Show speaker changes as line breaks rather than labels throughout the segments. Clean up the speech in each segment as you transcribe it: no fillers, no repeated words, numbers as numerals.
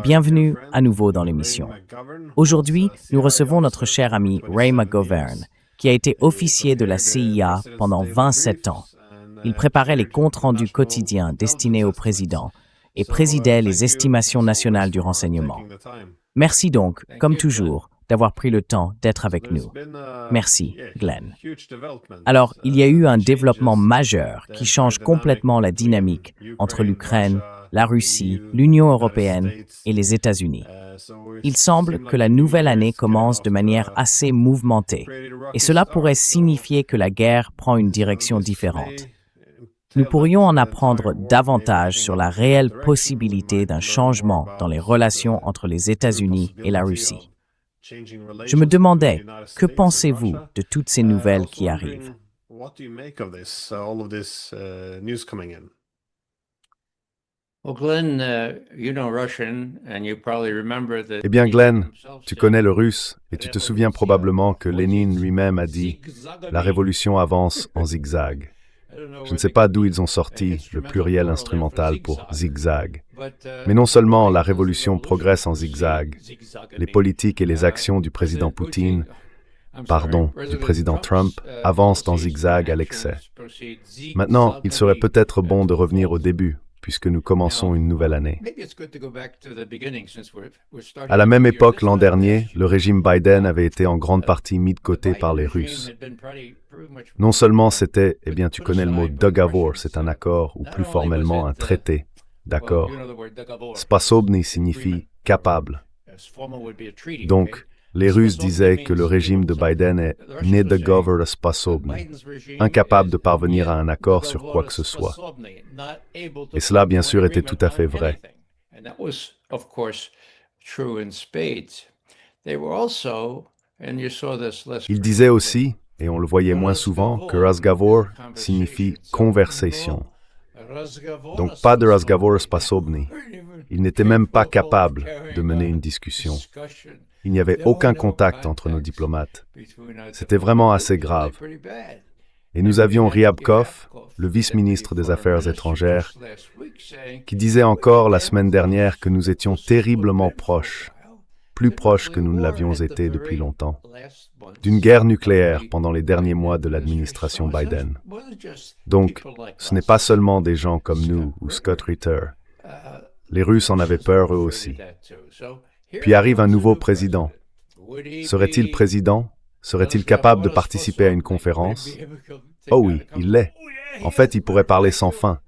Bienvenue à nouveau dans l'émission. Aujourd'hui, nous recevons notre cher ami Ray McGovern, qui a été officier de la CIA pendant 27 ans. Il préparait les comptes rendus quotidiens destinés au président et présidait les estimations nationales du renseignement. Merci donc, comme toujours, d'avoir pris le temps d'être avec nous. Merci, Glenn. Alors, il y a eu un développement majeur qui change complètement la dynamique entre l'Ukraine, la Russie, l'Union européenne et les États-Unis. Il semble que la nouvelle année commence de manière assez mouvementée, et cela pourrait signifier que la guerre prend une direction différente. Nous pourrions en apprendre davantage sur la réelle possibilité d'un changement dans les relations entre les États-Unis et la Russie. Je me demandais, que pensez-vous de toutes ces nouvelles qui arrivent?
Eh bien, Glenn, tu connais le russe et tu te souviens probablement que Lénine lui-même a dit « La révolution avance en zigzag ». Je ne sais pas d'où ils ont sorti le pluriel instrumental pour zigzag. Mais non seulement la révolution progresse en zigzag, les politiques et les actions du président Poutine, du président Trump, avancent en zigzag à l'excès. Maintenant, il serait peut-être bon de revenir au début, puisque nous commençons une nouvelle année. À la même époque, l'an dernier, le régime Biden avait été en grande partie mis de côté par les Russes. Non seulement c'était, eh bien tu connais le mot dogovor, c'est un accord, ou plus formellement un traité d'accord. Sposobny signifie capable. Donc, les Russes disaient que le régime de Biden est nedogovor sposobny, incapable de parvenir à un accord sur quoi que ce soit. Et cela, bien sûr, était tout à fait vrai. Il disait aussi, et on le voyait moins souvent, que razgovor signifie conversation. Donc pas de razgovor sposobny. Il n'était même pas capable de mener une discussion. Il n'y avait aucun contact entre nos diplomates. C'était vraiment assez grave. Et nous avions Ryabkov, le vice-ministre des Affaires étrangères, qui disait encore la semaine dernière que nous étions terriblement proches, plus proches que nous ne l'avions été depuis longtemps, d'une guerre nucléaire pendant les derniers mois de l'administration Biden. Donc, ce n'est pas seulement des gens comme nous ou Scott Ritter. Les Russes en avaient peur eux aussi. Puis arrive un nouveau président. Serait-il président? Serait-il capable de participer à une conférence? Oh oui, il l'est. En fait, il pourrait parler sans fin.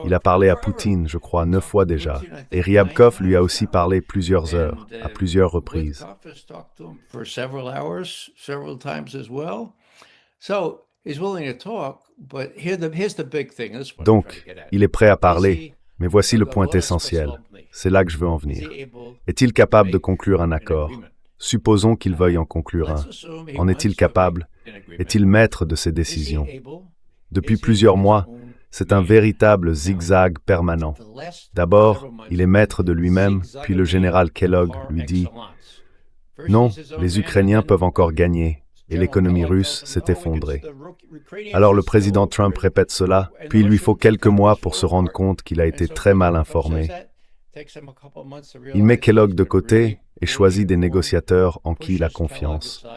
Il a parlé à Poutine, je crois, 9 fois déjà. Et Ryabkov lui a aussi parlé plusieurs heures, à plusieurs reprises. Donc, il est prêt à parler, mais voici le point essentiel. C'est là que je veux en venir. Est-il capable de conclure un accord? Supposons qu'il veuille en conclure un. En est-il capable? Est-il maître de ses décisions? Depuis plusieurs mois, c'est un véritable zigzag permanent. D'abord, il est maître de lui-même, puis le général Kellogg lui dit « Non, les Ukrainiens peuvent encore gagner, et l'économie russe s'est effondrée. » Alors le président Trump répète cela, puis il lui faut quelques mois pour se rendre compte qu'il a été très mal informé. Il met Kellogg de côté et choisit des négociateurs en qui il a confiance.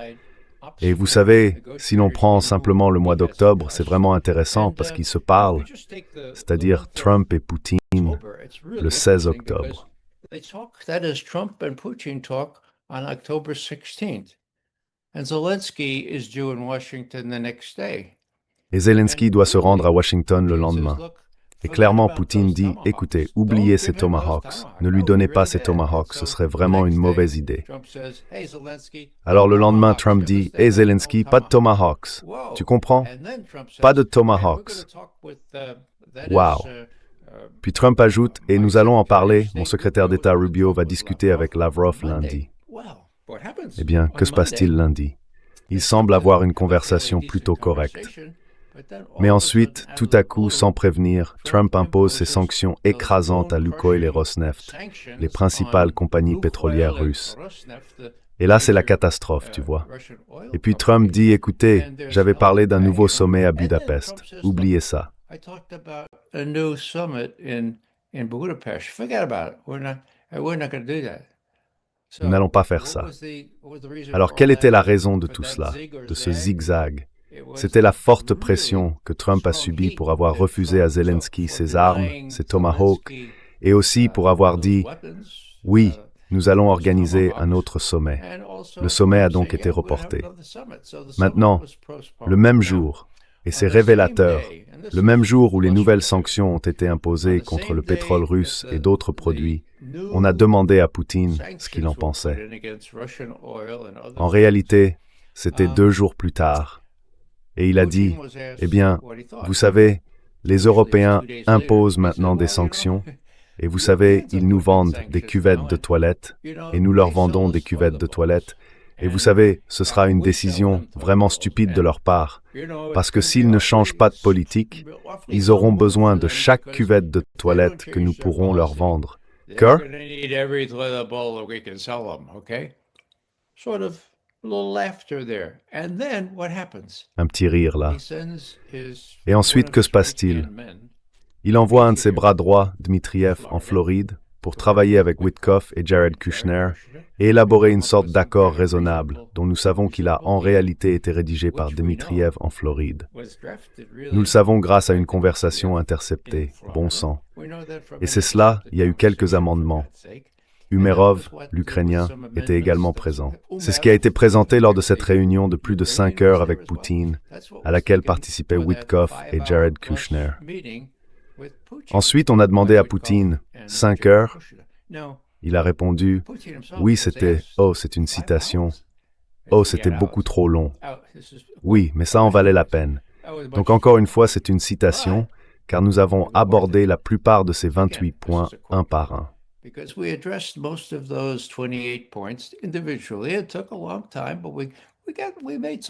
Et vous savez, si l'on prend simplement le mois d'octobre, c'est vraiment intéressant parce qu'ils se parlent, c'est-à-dire Trump et Poutine, le 16 octobre. Et Zelensky doit se rendre à Washington le lendemain. Et clairement, Poutine dit, écoutez, oubliez ces Tomahawks, ne lui donnez pas ces Tomahawks, ce serait vraiment une mauvaise idée. Alors le lendemain, Trump dit, hé Zelensky, pas de Tomahawks, tu comprends? Pas de Tomahawks. Wow. Puis Trump ajoute, et nous allons en parler, mon secrétaire d'État Rubio va discuter avec Lavrov lundi. Eh bien, que se passe-t-il lundi? Il semble avoir une conversation plutôt correcte. Mais ensuite, tout à coup, sans prévenir, Trump impose ses sanctions écrasantes à Lukoil et Rosneft, les principales compagnies pétrolières russes. Et là, c'est la catastrophe, tu vois. Et puis Trump dit, écoutez, j'avais parlé d'un nouveau sommet à Budapest. Oubliez ça.
in Budapest. Forget about it. We're not going to do that.
Nous n'allons pas faire ça. Alors, quelle était la raison de tout cela, de ce zigzag? C'était la forte pression que Trump a subie pour avoir refusé à Zelensky ses armes, ses Tomahawks, et aussi pour avoir dit « Oui, nous allons organiser un autre sommet ». Le sommet a donc été reporté. Maintenant, le même jour, et c'est révélateur, le même jour où les nouvelles sanctions ont été imposées contre le pétrole russe et d'autres produits, on a demandé à Poutine ce qu'il en pensait. En réalité, c'était 2 jours plus tard. Et il a dit, « Eh bien, vous savez, les Européens imposent maintenant des sanctions, et vous savez, ils nous vendent des cuvettes de toilettes, et nous leur vendons des cuvettes de toilettes, et vous savez, ce sera une décision vraiment stupide de leur part, parce que s'ils ne changent pas de politique, ils auront besoin de chaque cuvette de toilette que nous pourrons leur vendre. » Kerr? Un petit rire là. Et ensuite, que se passe-t-il? Il envoie un de ses bras droits, Dmitriev, en Floride, pour travailler avec Witkoff et Jared Kushner et élaborer une sorte d'accord raisonnable, dont nous savons qu'il a en réalité été rédigé par Dmitriev en Floride. Nous le savons grâce à une conversation interceptée, bon sang. Et c'est cela, il y a eu quelques amendements. Umerov, l'Ukrainien, était également présent. C'est ce qui a été présenté lors de cette réunion de plus de 5 heures avec Poutine, à laquelle participaient Witkoff et Jared Kushner. Ensuite, on a demandé à Poutine, 5 heures. Il a répondu, oui, c'était, oh, c'est une citation. Oh, c'était beaucoup trop long. Oui, mais ça en valait la peine. Donc encore une fois, c'est une citation, car nous avons abordé la plupart de ces 28 points un par un.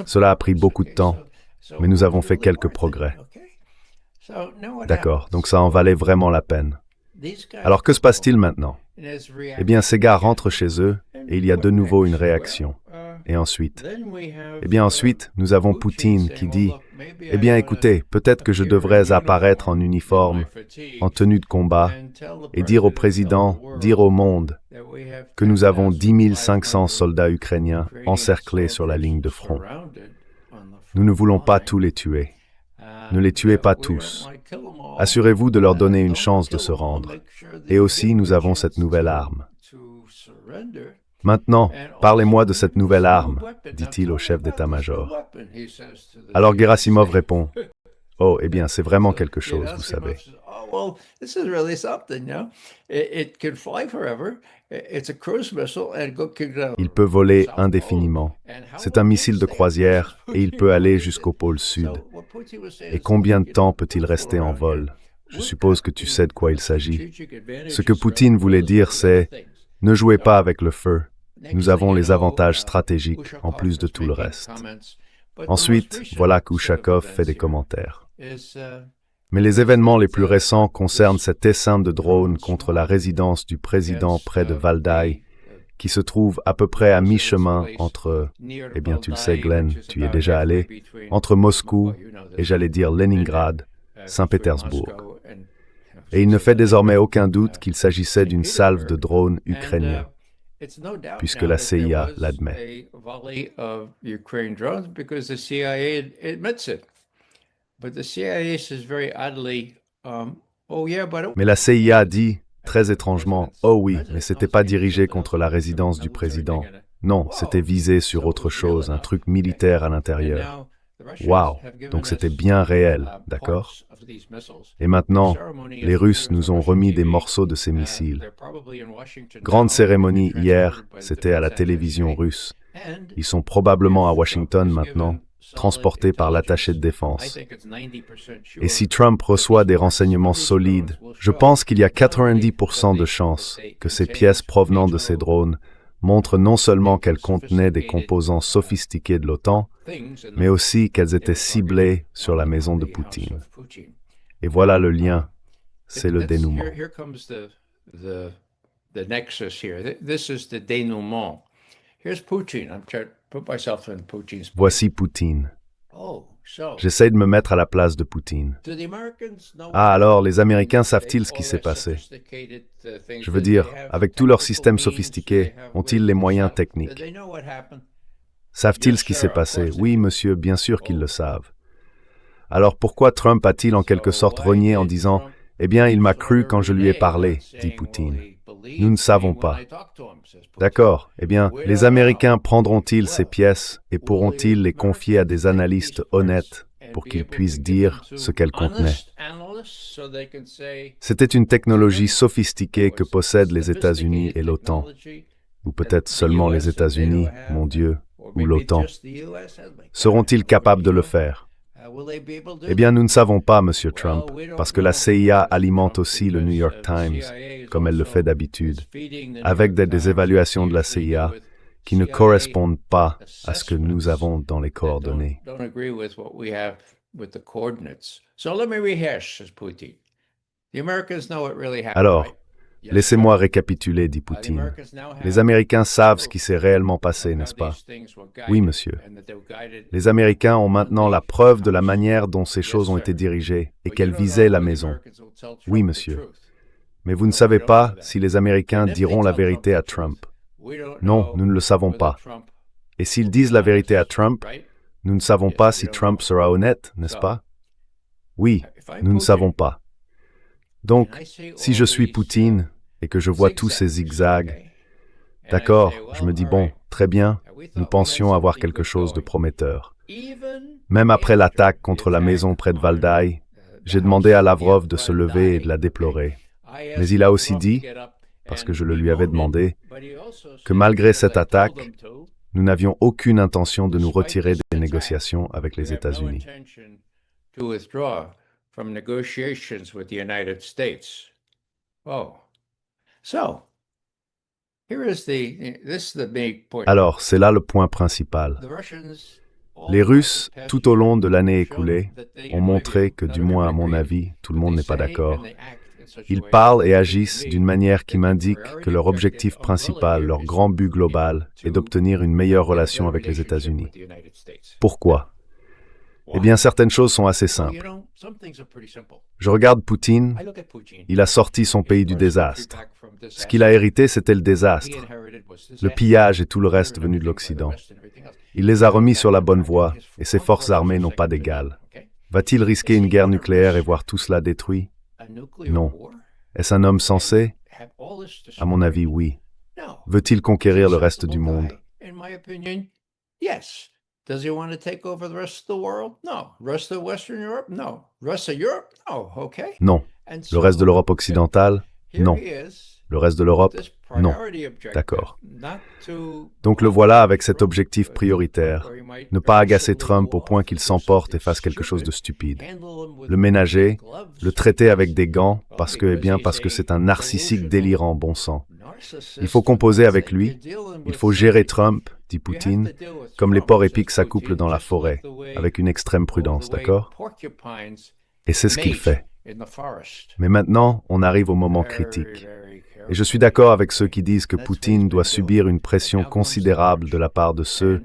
Cela a pris beaucoup de temps, mais nous avons fait quelques progrès. D'accord, donc ça en valait vraiment la peine. Alors que se passe-t-il maintenant? Eh bien, ces gars rentrent chez eux et il y a de nouveau une réaction. Et ensuite? Eh bien, ensuite, nous avons Poutine qui dit « Eh bien, écoutez, peut-être que je devrais apparaître en uniforme, en tenue de combat, et dire au président, dire au monde, que nous avons 10 500 soldats ukrainiens encerclés sur la ligne de front. Nous ne voulons pas tous les tuer. Ne les tuez pas tous. Assurez-vous de leur donner une chance de se rendre. Et aussi, nous avons cette nouvelle arme. Maintenant, parlez-moi de cette nouvelle arme, dit-il au chef d'état-major. Alors Gerasimov répond, oh, eh bien, c'est vraiment quelque chose, vous savez. Il peut voler indéfiniment. C'est un missile de croisière et il peut aller jusqu'au pôle sud. Et combien de temps peut-il rester en vol? Je suppose que tu sais de quoi il s'agit. Ce que Poutine voulait dire, c'est « Ne jouez pas avec le feu. Nous avons les avantages stratégiques en plus de tout le reste. » Ensuite, voilà qu'Ushakov fait des commentaires. Mais les événements les plus récents concernent cet essaim de drones contre la résidence du président près de Valdai, qui se trouve à peu près à mi-chemin entre, eh bien tu le sais Glenn, tu y es déjà allé, entre Moscou et j'allais dire Leningrad, Saint-Pétersbourg. Et il ne fait désormais aucun doute qu'il s'agissait d'une salve de drones ukrainiens, puisque la CIA l'admet. Mais la CIA dit, très étrangement, « Oh oui, mais c'était pas dirigé contre la résidence du président. Non, c'était visé sur autre chose, un truc militaire à l'intérieur. » Waouh, donc c'était bien réel, d'accord? Et maintenant, les Russes nous ont remis des morceaux de ces missiles. Grande cérémonie hier, c'était à la télévision russe. Ils sont probablement à Washington maintenant, transportés par l'attaché de défense. Et si Trump reçoit des renseignements solides, je pense qu'il y a 90% de chances que ces pièces provenant de ces drones montrent non seulement qu'elles contenaient des composants sophistiqués de l'OTAN, mais aussi qu'elles étaient ciblées sur la maison de Poutine. Et voilà le lien, c'est le dénouement. Voici Poutine. J'essaye de me mettre à la place de Poutine. Ah, alors, les Américains savent-ils ce qui s'est passé? Je veux dire, avec tout leur système sophistiqué, ont-ils les moyens techniques? Savent-ils ce qui s'est passé? Oui, monsieur, bien sûr qu'ils le savent. Alors pourquoi Trump a-t-il en quelque sorte renié en disant « Eh bien, il m'a cru quand je lui ai parlé », dit Poutine. Nous ne savons pas. D'accord, eh bien, les Américains prendront-ils ces pièces et pourront-ils les confier à des analystes honnêtes pour qu'ils puissent dire ce qu'elles contenaient? C'était une technologie sophistiquée que possèdent les États-Unis et l'OTAN, ou peut-être seulement les États-Unis, mon Dieu, ou l'OTAN. Seront-ils capables de le faire? Eh bien, nous ne savons pas, Monsieur Trump, parce que la CIA alimente aussi le New York Times, comme elle le fait d'habitude, avec des évaluations de la CIA qui ne correspondent pas à ce que nous avons dans les coordonnées. Alors, laissez-moi récapituler, dit Poutine. Les Américains savent ce qui s'est réellement passé, n'est-ce pas? Oui, monsieur. Les Américains ont maintenant la preuve de la manière dont ces choses ont été dirigées et qu'elles visaient la maison. Oui, monsieur. Mais vous ne savez pas si les Américains diront la vérité à Trump. Non, nous ne le savons pas. Et s'ils disent la vérité à Trump, nous ne savons pas si Trump sera honnête, n'est-ce pas? Oui, nous ne savons pas. Donc, si je suis Poutine et que je vois tous ces zigzags, d'accord, je me dis, bon, très bien, nous pensions avoir quelque chose de prometteur. Même après l'attaque contre la maison près de Valdai, j'ai demandé à Lavrov de se lever et de la déplorer. Mais il a aussi dit, parce que je le lui avais demandé, que malgré cette attaque, nous n'avions aucune intention de nous retirer des négociations avec les États-Unis. Alors, c'est là le point principal. Les Russes, tout au long de l'année écoulée, ont montré que, du moins à mon avis, tout le monde n'est pas d'accord. Ils parlent et agissent d'une manière qui m'indique que leur objectif principal, leur grand but global, est d'obtenir une meilleure relation avec les États-Unis. Pourquoi? Eh bien, certaines choses sont assez simples. Je regarde Poutine, il a sorti son pays du désastre. Ce qu'il a hérité, c'était le désastre, le pillage et tout le reste venu de l'Occident. Il les a remis sur la bonne voie, et ses forces armées n'ont pas d'égal. Va-t-il risquer une guerre nucléaire et voir tout cela détruit? Non. Est-ce un homme sensé? À mon avis, oui. Veut-il conquérir le reste du monde?
Does he want to take over the rest of the world? No. Rest of Western Europe? No. Rest of Europe? No. Okay.
Non. Le reste de l'Europe occidentale? Non. Le reste de l'Europe? Non. D'accord. Donc le voilà avec cet objectif prioritaire, ne pas agacer Trump au point qu'il s'emporte et fasse quelque chose de stupide. Le ménager, le traiter avec des gants parce que c'est un narcissique délirant, bon sang. Il faut composer avec lui, il faut gérer Trump, dit Poutine, comme les porcs épics s'accouplent dans la forêt, avec une extrême prudence, d'accord? Et c'est ce qu'il fait. Mais maintenant, on arrive au moment critique. Et je suis d'accord avec ceux qui disent que Poutine doit subir une pression considérable de la part de ceux,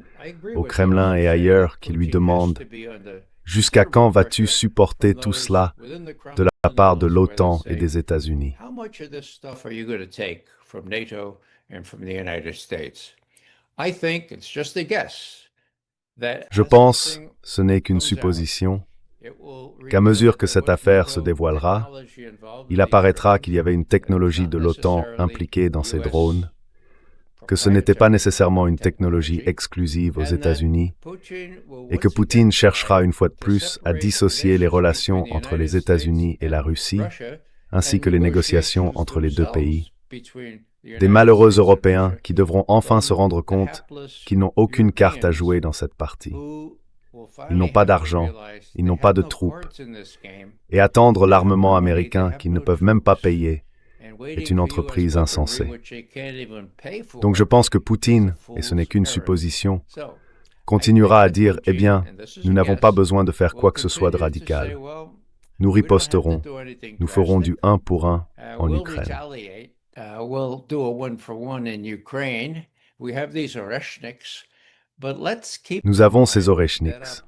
au Kremlin et ailleurs, qui lui demandent « Jusqu'à quand vas-tu supporter tout cela de la part de l'OTAN et des États-Unis » Je pense, ce n'est qu'une supposition, qu'à mesure que cette affaire se dévoilera, il apparaîtra qu'il y avait une technologie de l'OTAN impliquée dans ces drones, que ce n'était pas nécessairement une technologie exclusive aux États-Unis, et que Poutine cherchera une fois de plus à dissocier les relations entre les États-Unis et la Russie, ainsi que les négociations entre les deux pays. Des malheureux Européens qui devront enfin se rendre compte qu'ils n'ont aucune carte à jouer dans cette partie. Ils n'ont pas d'argent, ils n'ont pas de troupes. Et attendre l'armement américain qu'ils ne peuvent même pas payer est une entreprise insensée. Donc je pense que Poutine, et ce n'est qu'une supposition, continuera à dire « Eh bien, nous n'avons pas besoin de faire quoi que ce soit de radical. Nous riposterons, nous ferons du 1 pour 1 en Ukraine. »
We'll do a one-for-one in Ukraine. We have these Oreshniks,
Nous avons ces Orechnix.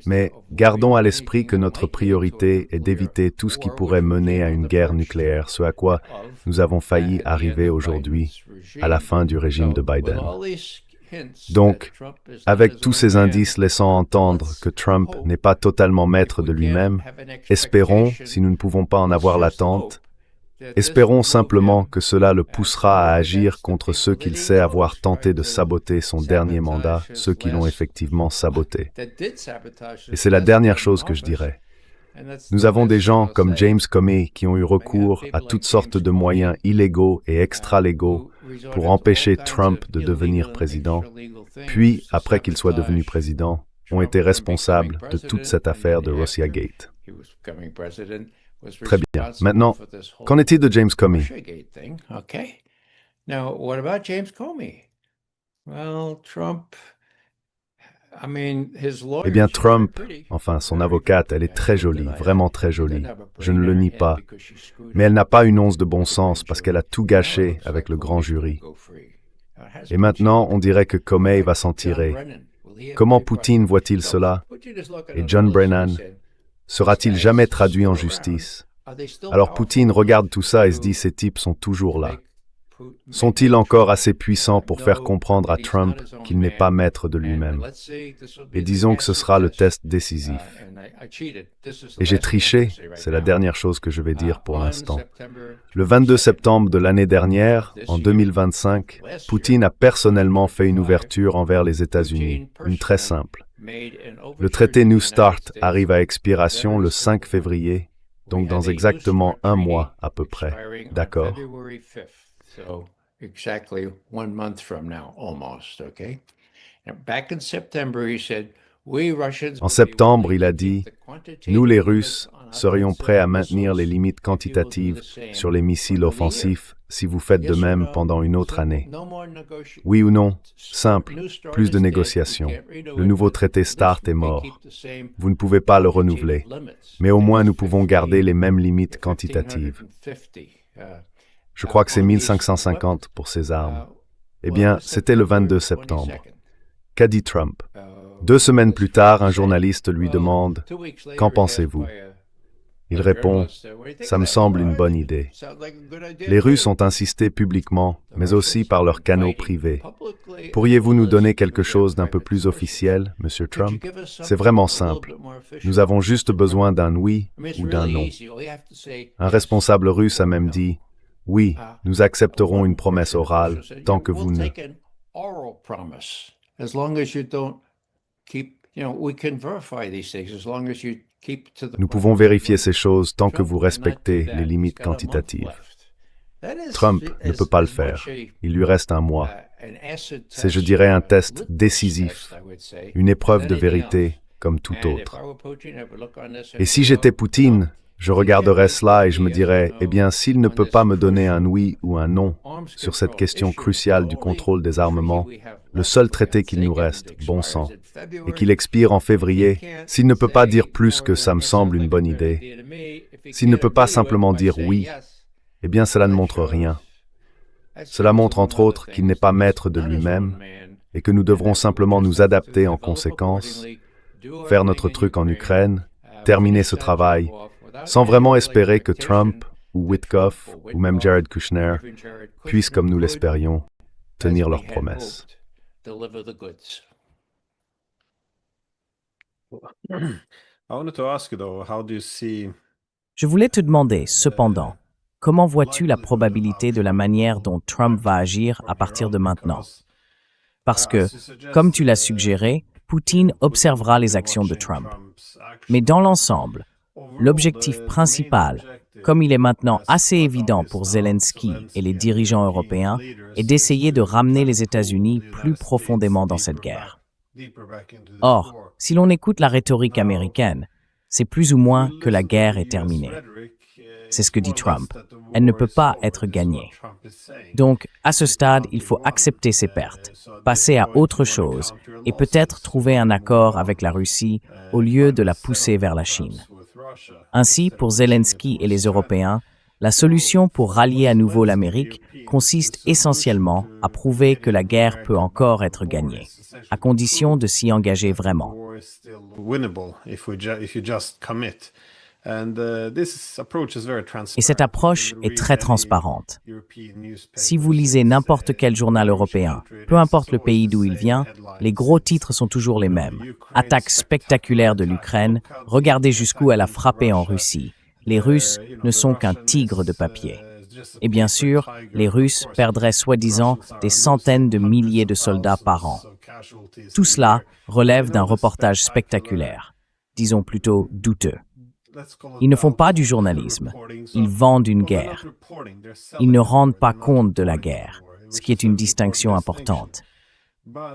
Mais gardons à l'esprit que notre priorité est d'éviter tout ce qui pourrait mener à une guerre nucléaire, ce à quoi nous avons failli arriver aujourd'hui, à la fin du régime de Biden. Donc, avec tous ces indices laissant entendre que Trump n'est pas totalement maître de lui-même, espérons, si nous ne pouvons pas en avoir l'attente, espérons simplement que cela le poussera à agir contre ceux qu'il sait avoir tenté de saboter son dernier mandat, ceux qui l'ont effectivement saboté. Et c'est la dernière chose que je dirais. Nous avons des gens comme James Comey qui ont eu recours à toutes sortes de moyens illégaux et extra-légaux pour empêcher Trump de devenir président, puis, après qu'il soit devenu président, ont été responsables de toute cette affaire de Russiagate. Très bien. Maintenant, qu'en est-il de James Comey? Eh bien, Trump, enfin, son avocate, elle est très jolie, vraiment très jolie. Je ne le nie pas. Mais elle n'a pas une once de bon sens parce qu'elle a tout gâché avec le grand jury. Et maintenant, on dirait que Comey va s'en tirer. Comment Poutine voit-il cela? Et John Brennan? Sera-t-il jamais traduit en justice? Alors Poutine regarde tout ça et se dit, ces types sont toujours là. Sont-ils encore assez puissants pour faire comprendre à Trump qu'il n'est pas maître de lui-même? Et disons que ce sera le test décisif. Et j'ai triché, c'est la dernière chose que je vais dire pour l'instant. Le 22 septembre de l'année dernière, en 2025, Poutine a personnellement fait une ouverture envers les États-Unis, une très simple. Le traité New Start arrive à expiration le 5 février, donc dans exactement un mois à peu près. D'accord?
So exactly 1 month from now, almost, okay? And back in September, he said,
En septembre, il a dit, « Nous, les Russes, serions prêts à maintenir les limites quantitatives sur les missiles offensifs si vous faites de même pendant une autre année. Oui ou non? Simple, plus de négociations. Le nouveau traité START est mort. Vous ne pouvez pas le renouveler. Mais au moins, nous pouvons garder les mêmes limites quantitatives. » Je crois que c'est 1550 pour ces armes. Eh bien, c'était le 22 septembre. Qu'a dit Trump? 2 semaines plus tard, un journaliste lui demande « Qu'en pensez-vous » Il répond « Ça me semble une bonne idée. » Les Russes ont insisté publiquement, mais aussi par leurs canaux privés. Pourriez-vous nous donner quelque chose d'un peu plus officiel, Monsieur Trump? C'est vraiment simple. Nous avons juste besoin d'un oui ou d'un non. Un responsable russe a même dit « Oui, nous accepterons une promesse orale tant que vous ne... » Nous pouvons vérifier ces choses tant que vous respectez les limites quantitatives. Trump ne peut pas le faire. Il lui reste un mois. C'est, je dirais, un test décisif, une épreuve de vérité comme tout autre. Et si j'étais Poutine, je regarderais cela et je me dirais, eh bien, s'il ne peut pas me donner un oui ou un non sur cette question cruciale du contrôle des armements, le seul traité qu'il nous reste, bon sang, et qu'il expire en février, s'il ne peut pas dire plus que ça me semble une bonne idée, s'il ne peut pas simplement dire oui, eh bien, cela ne montre rien. Cela montre entre autres qu'il n'est pas maître de lui-même et que nous devrons simplement nous adapter en conséquence, faire notre truc en Ukraine, terminer ce travail, sans vraiment espérer que Trump, ou Witkoff, ou même Jared Kushner, puissent, comme nous l'espérions, tenir leurs promesses.
Je voulais te demander, cependant, comment vois-tu la probabilité de la manière dont Trump va agir à partir de maintenant? Parce que, comme tu l'as suggéré, Poutine observera les actions de Trump. Mais dans l'ensemble, l'objectif principal, comme il est maintenant assez évident pour Zelensky et les dirigeants européens, est d'essayer de ramener les États-Unis plus profondément dans cette guerre. Or, si l'on écoute la rhétorique américaine, c'est plus ou moins que la guerre est terminée. C'est ce que dit Trump. Elle ne peut pas être gagnée. Donc, à ce stade, il faut accepter ses pertes, passer à autre chose et peut-être trouver un accord avec la Russie au lieu de la pousser vers la Chine. Ainsi, pour Zelensky et les Européens, La solution pour rallier à nouveau l'Amérique consiste essentiellement à prouver que la guerre peut encore être gagnée, à condition de s'y engager vraiment. Et cette approche est très transparente. Si vous lisez n'importe quel journal européen, peu importe le pays d'où il vient, les gros titres sont toujours les mêmes. Attaque spectaculaire de l'Ukraine, regardez jusqu'où elle a frappé en Russie. Les Russes ne sont qu'un tigre de papier. Et bien sûr, les Russes perdraient soi-disant des centaines de milliers de soldats par an. Tout cela relève d'un reportage spectaculaire, disons plutôt douteux. Ils ne font pas du journalisme, ils vendent une guerre. Ils ne rendent pas compte de la guerre, ce qui est une distinction importante.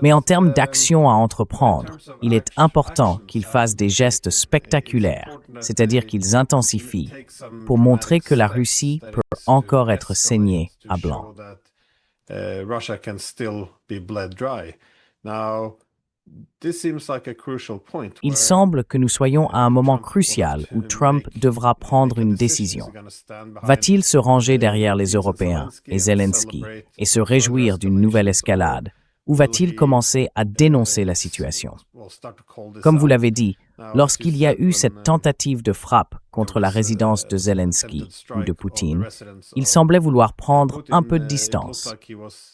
Mais en termes d'action à entreprendre, il est important qu'ils fassent des gestes spectaculaires, c'est-à-dire qu'ils intensifient, pour montrer que la Russie peut encore être saignée à blanc. Il semble que nous soyons à un moment crucial où Trump devra prendre une décision. Va-t-il se ranger derrière les Européens et Zelensky et se réjouir d'une nouvelle escalade, ou va-t-il commencer à dénoncer la situation? Comme vous l'avez dit, lorsqu'il y a eu cette tentative de frappe contre la résidence de Zelensky ou de Poutine, il semblait vouloir prendre un peu de distance.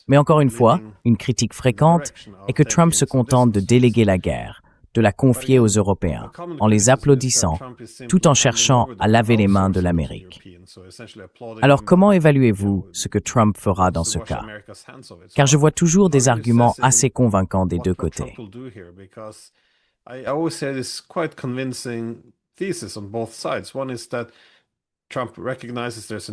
Mais encore une fois, une critique fréquente est que Trump se contente de déléguer la guerre, de la confier aux Européens, en les applaudissant, tout en cherchant à laver les mains de l'Amérique. Alors comment évaluez-vous ce que Trump fera dans ce cas? Car je vois toujours des arguments assez convaincants des deux côtés.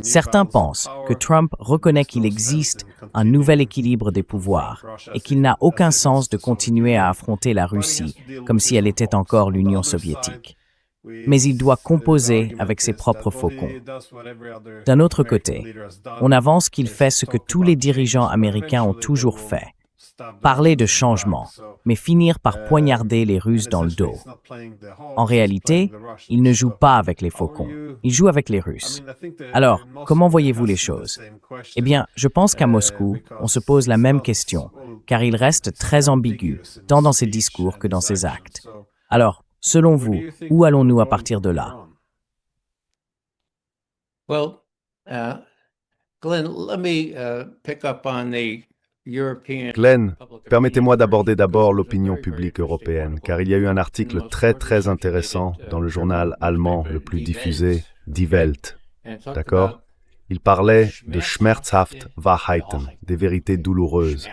Certains pensent que Trump reconnaît qu'il existe un nouvel équilibre des pouvoirs et qu'il n'a aucun sens de continuer à affronter la Russie comme si elle était encore l'Union soviétique. Mais il doit composer avec ses propres faucons. D'un autre côté, on avance qu'il fait ce que tous les dirigeants américains ont toujours fait, parler de changement, mais finir par poignarder les Russes dans le dos. En réalité, il ne joue pas avec les faucons, il joue avec les Russes. Alors, comment voyez-vous les choses? Eh bien, je pense qu'à Moscou, on se pose la même question, car il reste très ambigu, tant dans ses discours que dans ses actes. Alors, selon vous, où allons-nous à partir de là?
Well, Glenn, let me pick up on the
Glenn, permettez-moi d'aborder d'abord l'opinion publique européenne, car il y a eu un article très intéressant dans le journal allemand le plus diffusé, Die Welt. D'accord? Il parlait de Schmerzhaft Wahrheiten, des vérités douloureuses.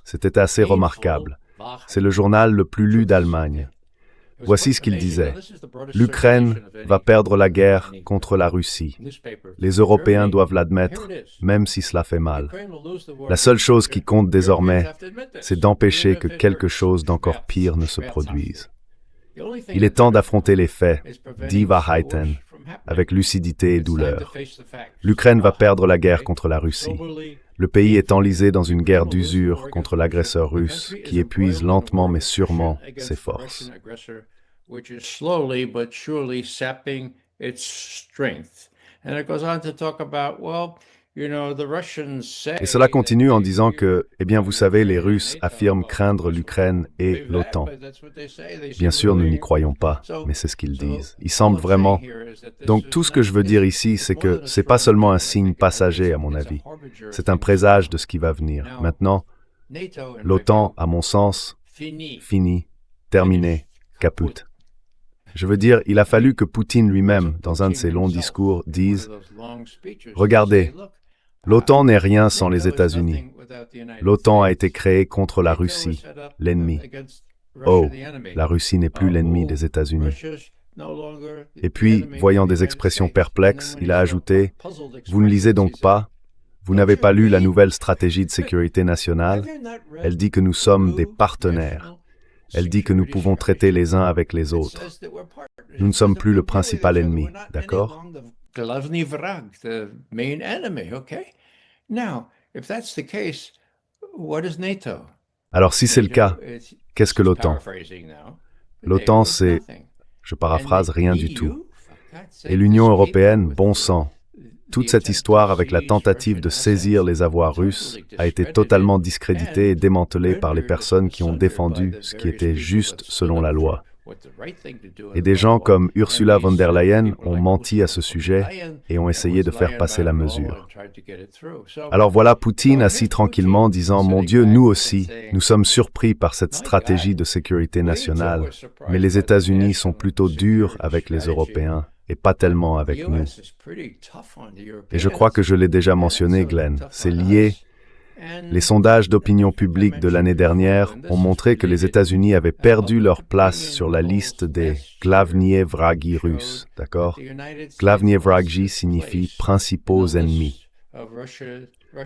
C'était assez remarquable. C'est le journal le plus lu d'Allemagne. Voici ce qu'il disait. L'Ukraine va perdre la guerre contre la Russie. Les Européens doivent l'admettre, même si cela fait mal. La seule chose qui compte désormais, c'est d'empêcher que quelque chose d'encore pire ne se produise. Il est temps d'affronter les faits, die Wahrheiten, avec lucidité et douleur. L'Ukraine va perdre la guerre contre la Russie. Le pays est enlisé dans une guerre d'usure contre l'agresseur russe qui épuise lentement mais sûrement ses forces. Et cela continue en disant que, eh bien, vous savez, les Russes affirment craindre l'Ukraine et l'OTAN. Bien sûr, nous n'y croyons pas, mais c'est ce qu'ils disent. Ils semblent vraiment... Donc, tout ce que je veux dire ici, c'est que c'est pas seulement un signe passager, à mon avis. C'est un présage de ce qui va venir. Maintenant, l'OTAN, à mon sens, fini, terminé, caput. Je veux dire, il a fallu que Poutine lui-même, dans un de ses longs discours, dise « Regardez, l'OTAN n'est rien sans les États-Unis. L'OTAN a été créée contre la Russie, l'ennemi. Oh, la Russie n'est plus l'ennemi des États-Unis. » Et puis, voyant des expressions perplexes, il a ajouté « Vous ne lisez donc pas? Vous n'avez pas lu la nouvelle stratégie de sécurité nationale? Elle dit que nous sommes des partenaires. Elle dit que nous pouvons traiter les uns avec les autres. Nous ne sommes plus le principal ennemi, d'accord? Alors si c'est le cas, qu'est-ce que l'OTAN? L'OTAN, c'est, je paraphrase, rien du tout. Et l'Union européenne, bon sang. toute cette histoire avec la tentative de saisir les avoirs russes a été totalement discréditée et démantelée par les personnes qui ont défendu ce qui était juste selon la loi. Et des gens comme Ursula von der Leyen ont menti à ce sujet et ont essayé de faire passer la mesure. Alors voilà Poutine assis tranquillement disant « Mon Dieu, nous aussi, nous sommes surpris par cette stratégie de sécurité nationale, mais les États-Unis sont plutôt durs avec les Européens et pas tellement avec nous. » Et je crois que je l'ai déjà mentionné, Glenn, c'est lié. Les sondages d'opinion publique de l'année dernière ont montré que les États-Unis avaient perdu leur place sur la liste des glavniye vragi russes, d'accord? Glavniye vragi signifie principaux ennemis.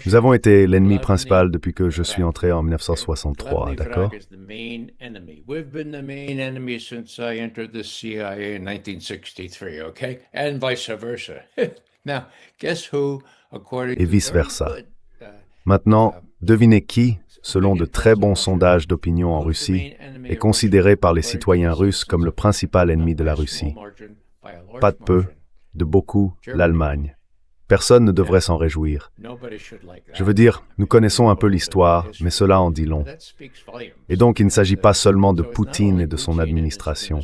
Nous avons été l'ennemi principal depuis que je suis entré en 1963, d'accord? Et vice-versa. Maintenant, devinez qui, selon de très bons sondages d'opinion en Russie, est considéré par les citoyens russes comme le principal ennemi de la Russie. Pas de peu, de beaucoup, l'Allemagne. Personne ne devrait s'en réjouir. Je veux dire, nous connaissons un peu l'histoire, mais cela en dit long. Et donc, il ne s'agit pas seulement de Poutine et de son administration.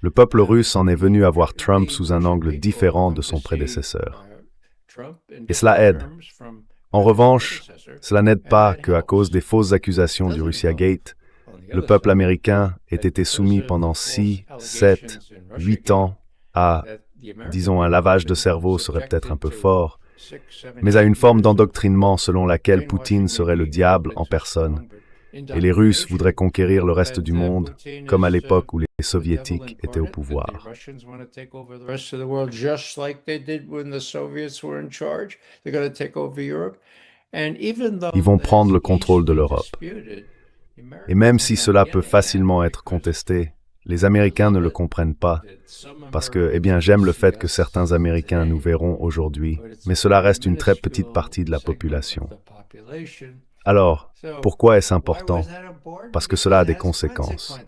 Le peuple russe en est venu à voir Trump sous un angle différent de son prédécesseur. Et cela aide. En revanche, cela n'aide pas qu'à cause des fausses accusations du Russiagate, le peuple américain ait été soumis pendant 6, 7, 8 ans à, disons, un lavage de cerveau serait peut-être un peu fort, mais à une forme d'endoctrinement selon laquelle Poutine serait le diable en personne, et les Russes voudraient conquérir le reste du monde, comme à l'époque où les Soviétiques étaient au pouvoir. Ils vont prendre le contrôle de l'Europe. Et même si cela peut facilement être contesté, les Américains ne le comprennent pas, parce que, eh bien, j'aime le fait que certains Américains nous verront aujourd'hui, mais cela reste une très petite partie de la population. Alors, pourquoi est-ce important? Parce que cela a des conséquences.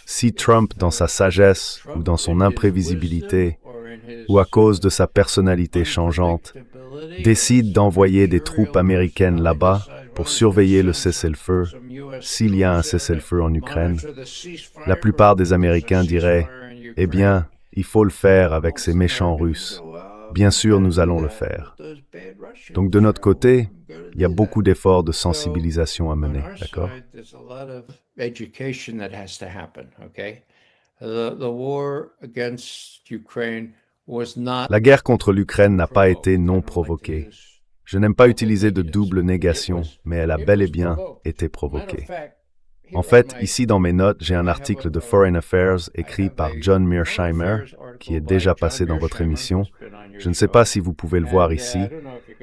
Si Trump, dans sa sagesse ou dans son imprévisibilité, ou à cause de sa personnalité changeante, décide d'envoyer des troupes américaines là-bas pour surveiller le cessez-le-feu, s'il y a un cessez-le-feu en Ukraine, la plupart des Américains diraient « Eh bien, il faut le faire avec ces méchants Russes. Bien sûr, nous allons le faire. » Donc, de notre côté, il y a beaucoup d'efforts de sensibilisation à mener, d'accord? La guerre contre l'Ukraine n'a pas été non provoquée. Je n'aime pas utiliser de double négation, mais elle a bel et bien été provoquée. En fait, ici dans mes notes, j'ai un article de Foreign Affairs écrit par John Mearsheimer, qui est déjà passé dans votre émission. Je ne sais pas si vous pouvez le voir ici,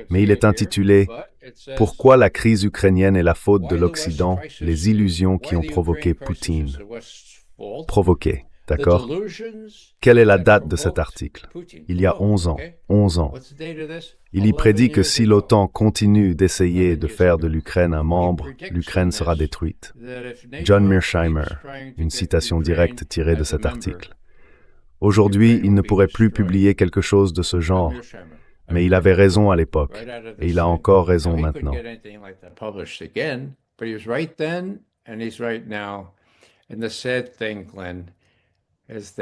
mais il est intitulé « Pourquoi la crise ukrainienne est la faute de l'Occident, les illusions qui ont provoqué Poutine ». Provoqué, d'accord? Quelle est la date de cet article? Il y a 11 ans. 11 ans. Il y prédit que si l'OTAN continue d'essayer de faire de l'Ukraine un membre, l'Ukraine sera détruite. John Mearsheimer, une citation directe tirée de cet article. Aujourd'hui, il ne pourrait plus publier quelque chose de ce genre, mais il avait raison à l'époque, et il a encore raison maintenant.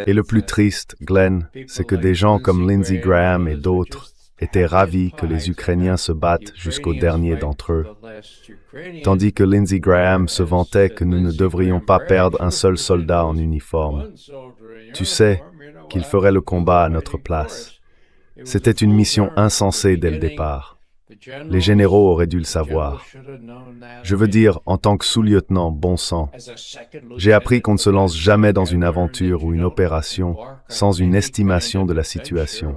Et le plus triste, Glenn, c'est que des gens comme Lindsey Graham et d'autres étaient ravis que les Ukrainiens se battent jusqu'au dernier d'entre eux, tandis que Lindsey Graham se vantait que nous ne devrions pas perdre un seul soldat en uniforme. Tu sais qu'il ferait le combat à notre place. C'était une mission insensée dès le départ. Les généraux auraient dû le savoir. Je veux dire, en tant que sous-lieutenant bon sang, j'ai appris qu'on ne se lance jamais dans une aventure ou une opération sans une estimation de la situation.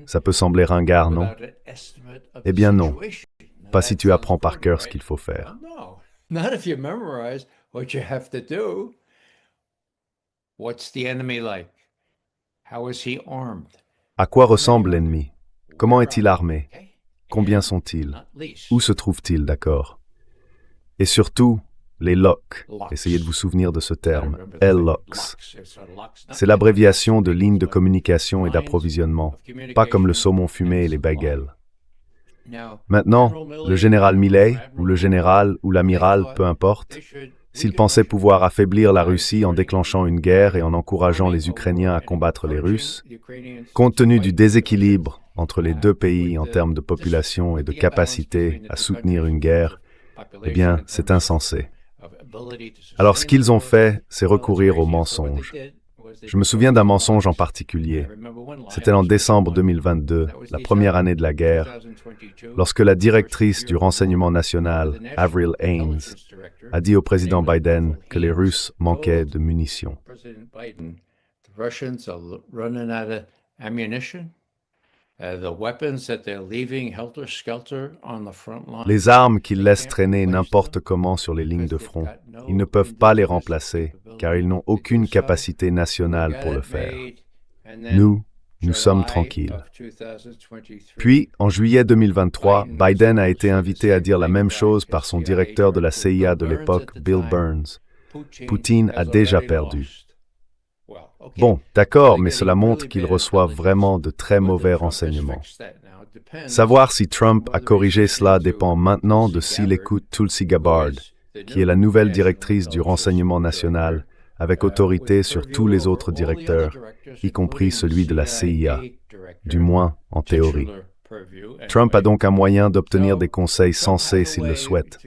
Ça peut sembler ringard, non? Eh bien non, pas si tu apprends par cœur ce qu'il faut faire. À quoi ressemble l'ennemi? Comment est-il armé? Combien sont-ils? Où se trouvent-ils, d'accord? Et surtout, les LOC. Essayez de vous souvenir de ce terme, LOCs. C'est l'abréviation de lignes de communication et d'approvisionnement, pas comme le saumon fumé et les bagels. Maintenant, le général Milley, ou le général ou l'amiral, peu importe, s'il pensait pouvoir affaiblir la Russie en déclenchant une guerre et en encourageant les Ukrainiens à combattre les Russes, compte tenu du déséquilibre entre les deux pays en termes de population et de capacité à soutenir une guerre, eh bien, c'est insensé. Alors, ce qu'ils ont fait, c'est recourir au mensonge. Je me souviens d'un mensonge en particulier. C'était en décembre 2022, la première année de la guerre, lorsque la directrice du renseignement national, Avril Haines, a dit au président Biden que les Russes manquaient de munitions. Les armes qu'ils laissent traîner n'importe comment sur les lignes de front, ils ne peuvent pas les remplacer, car ils n'ont aucune capacité nationale pour le faire. Nous sommes tranquilles. Puis, en juillet 2023, Biden a été invité à dire la même chose par son directeur de la CIA de l'époque, Bill Burns. Poutine a déjà perdu. Bon, d'accord, mais cela montre qu'il reçoit vraiment de très mauvais renseignements. Savoir si Trump a corrigé cela dépend maintenant de s'il écoute Tulsi Gabbard, qui est la nouvelle directrice du renseignement national, avec autorité sur tous les autres directeurs, y compris celui de la CIA, du moins en théorie. Trump a donc un moyen d'obtenir des conseils sensés s'il le souhaite,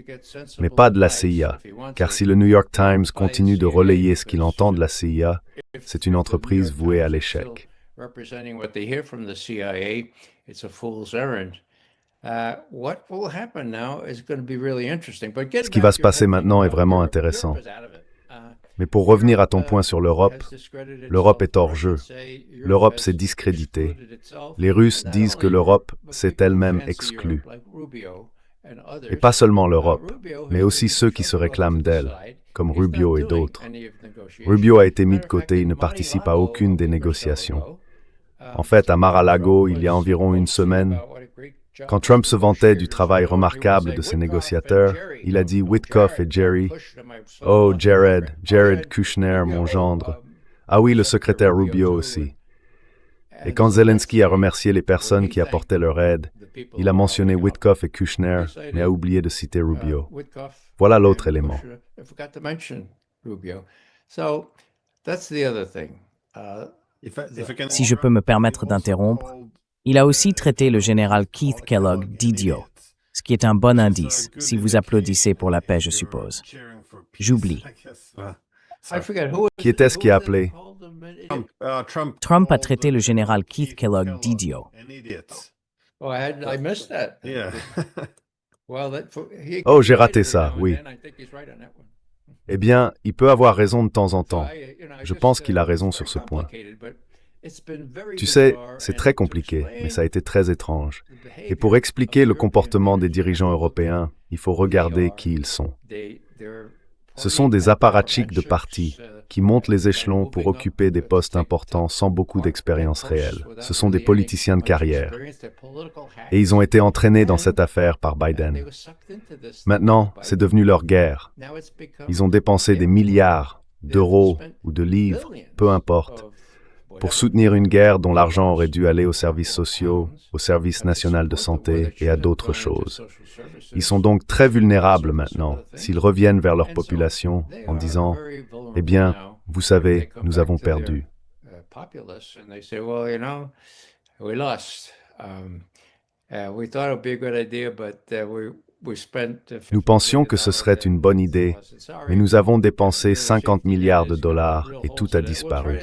mais pas de la CIA, car si le New York Times continue de relayer ce qu'il entend de la CIA, c'est une entreprise vouée à l'échec. Ce qui va se passer maintenant est vraiment intéressant. Mais pour revenir à ton point sur l'Europe, l'Europe est hors jeu. L'Europe s'est discréditée. Les Russes disent que l'Europe s'est elle-même exclue. Et pas seulement l'Europe, mais aussi ceux qui se réclament d'elle, comme Rubio et d'autres. Rubio a été mis de côté, il ne participe à aucune des négociations. En fait, à Mar-a-Lago, il y a environ une semaine, quand Trump se vantait du travail remarquable de ses négociateurs, il a dit Witkoff et Jerry, « Oh, Jared Kushner, mon gendre. Ah oui, le secrétaire Rubio aussi. » Et quand Zelensky a remercié les personnes qui apportaient leur aide, il a mentionné Witkoff et Kushner, mais a oublié de citer Rubio. Voilà l'autre élément.
Si je peux me permettre d'interrompre, il a aussi traité le général Keith Kellogg d'idiot, ce qui est un bon indice, si vous applaudissez pour la paix, je suppose. J'oublie.
Qui était-ce qui a appelé?
Trump a traité le général Keith Kellogg d'idiot.
Oh, j'ai raté ça, oui. Eh bien, il peut avoir raison de temps en temps. Je pense qu'il a raison sur ce point. Tu sais, c'est très compliqué, mais ça a été très étrange. Et pour expliquer le comportement des dirigeants européens, il faut regarder qui ils sont. Ce sont des apparatchiks de parti qui montent les échelons pour occuper des postes importants sans beaucoup d'expérience réelle. Ce sont des politiciens de carrière. Et ils ont été entraînés dans cette affaire par Biden. Maintenant, c'est devenu leur guerre. Ils ont dépensé des milliards d'euros ou de livres, peu importe, pour soutenir une guerre dont l'argent aurait dû aller aux services sociaux, au service national de santé et à d'autres choses. Ils sont donc très vulnérables maintenant s'ils reviennent vers leur population en disant « Eh bien, vous savez, nous avons perdu. » Nous pensions que ce serait une bonne idée, mais nous avons dépensé 50 milliards de dollars et tout a disparu.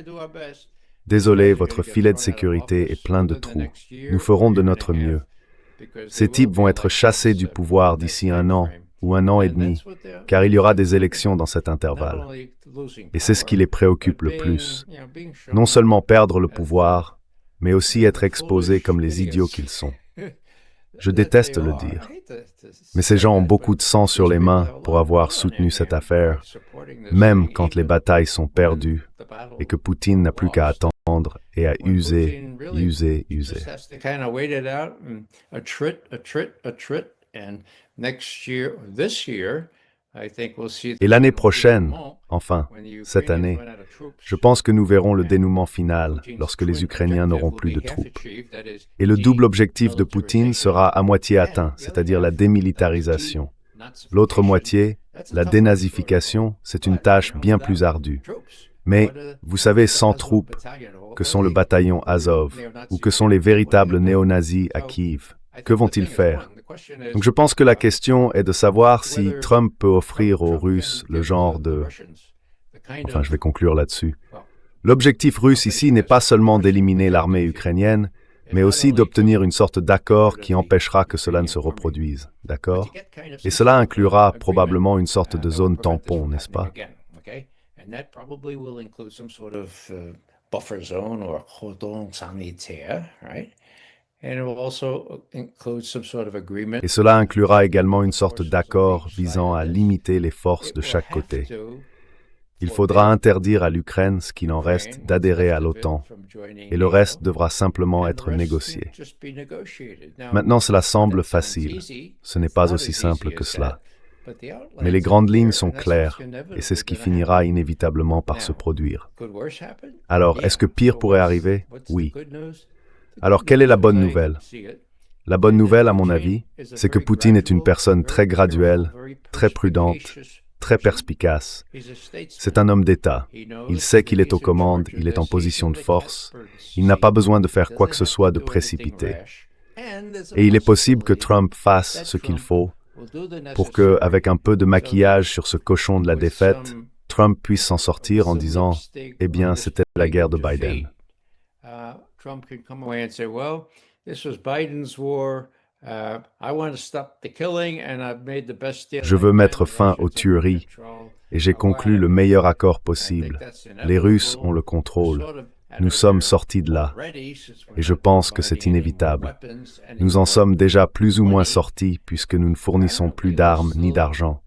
Désolé, votre filet de sécurité est plein de trous. Nous ferons de notre mieux. Ces types vont être chassés du pouvoir d'ici 1 an ou 1 an et demi, car il y aura des élections dans cet intervalle. Et c'est ce qui les préoccupe le plus. Non seulement perdre le pouvoir, mais aussi être exposés comme les idiots qu'ils sont. Je déteste le dire. Mais ces gens ont beaucoup de sang sur les mains pour avoir soutenu cette affaire, même quand les batailles sont perdues et que Poutine n'a plus qu'à attendre et à user. Et l'année prochaine, enfin, cette année, je pense que nous verrons le dénouement final lorsque les Ukrainiens n'auront plus de troupes. Et le double objectif de Poutine sera à moitié atteint, c'est-à-dire la démilitarisation. L'autre moitié, la dénazification, c'est une tâche bien plus ardue. Mais, vous savez, sans troupes, que sont le bataillon Azov, ou que sont les véritables néo-nazis à Kiev, que vont-ils faire? Donc je pense que la question est de savoir si Trump peut offrir aux Russes le genre de... Enfin, je vais conclure là-dessus. L'objectif russe ici n'est pas seulement d'éliminer l'armée ukrainienne, mais aussi d'obtenir une sorte d'accord qui empêchera que cela ne se reproduise, d'accord? Et cela inclura probablement une sorte de zone tampon, n'est-ce pas?
Buffer zone or cordon sanitaire, right? And it will also include some sort of agreement.
Et cela inclura également une sorte d'accord visant à limiter les forces de chaque côté. Il faudra interdire à l'Ukraine ce qu'il en reste d'adhérer à l'OTAN, et le reste devra simplement être négocié. Maintenant, cela semble facile. Ce n'est pas aussi simple que cela. Mais les grandes lignes sont claires, et c'est ce qui finira inévitablement par se produire. Alors, est-ce que pire pourrait arriver? Oui. Alors, quelle est la bonne nouvelle? La bonne nouvelle, à mon avis, c'est que Poutine est une personne très graduelle, très prudente, très perspicace. C'est un homme d'État. Il sait qu'il est aux commandes, il est en position de force. Il n'a pas besoin de faire quoi que ce soit de précipité. Et il est possible que Trump fasse ce qu'il faut pour que, avec un peu de maquillage sur ce cochon de la défaite, Trump puisse s'en sortir en disant « Eh bien, c'était la guerre de Biden ». Je veux mettre fin aux tueries et j'ai conclu le meilleur accord possible. Les Russes ont le contrôle. Nous sommes sortis de là. Et je pense que c'est inévitable. Nous en sommes déjà plus ou moins sortis puisque nous ne fournissons plus d'armes ni d'argent.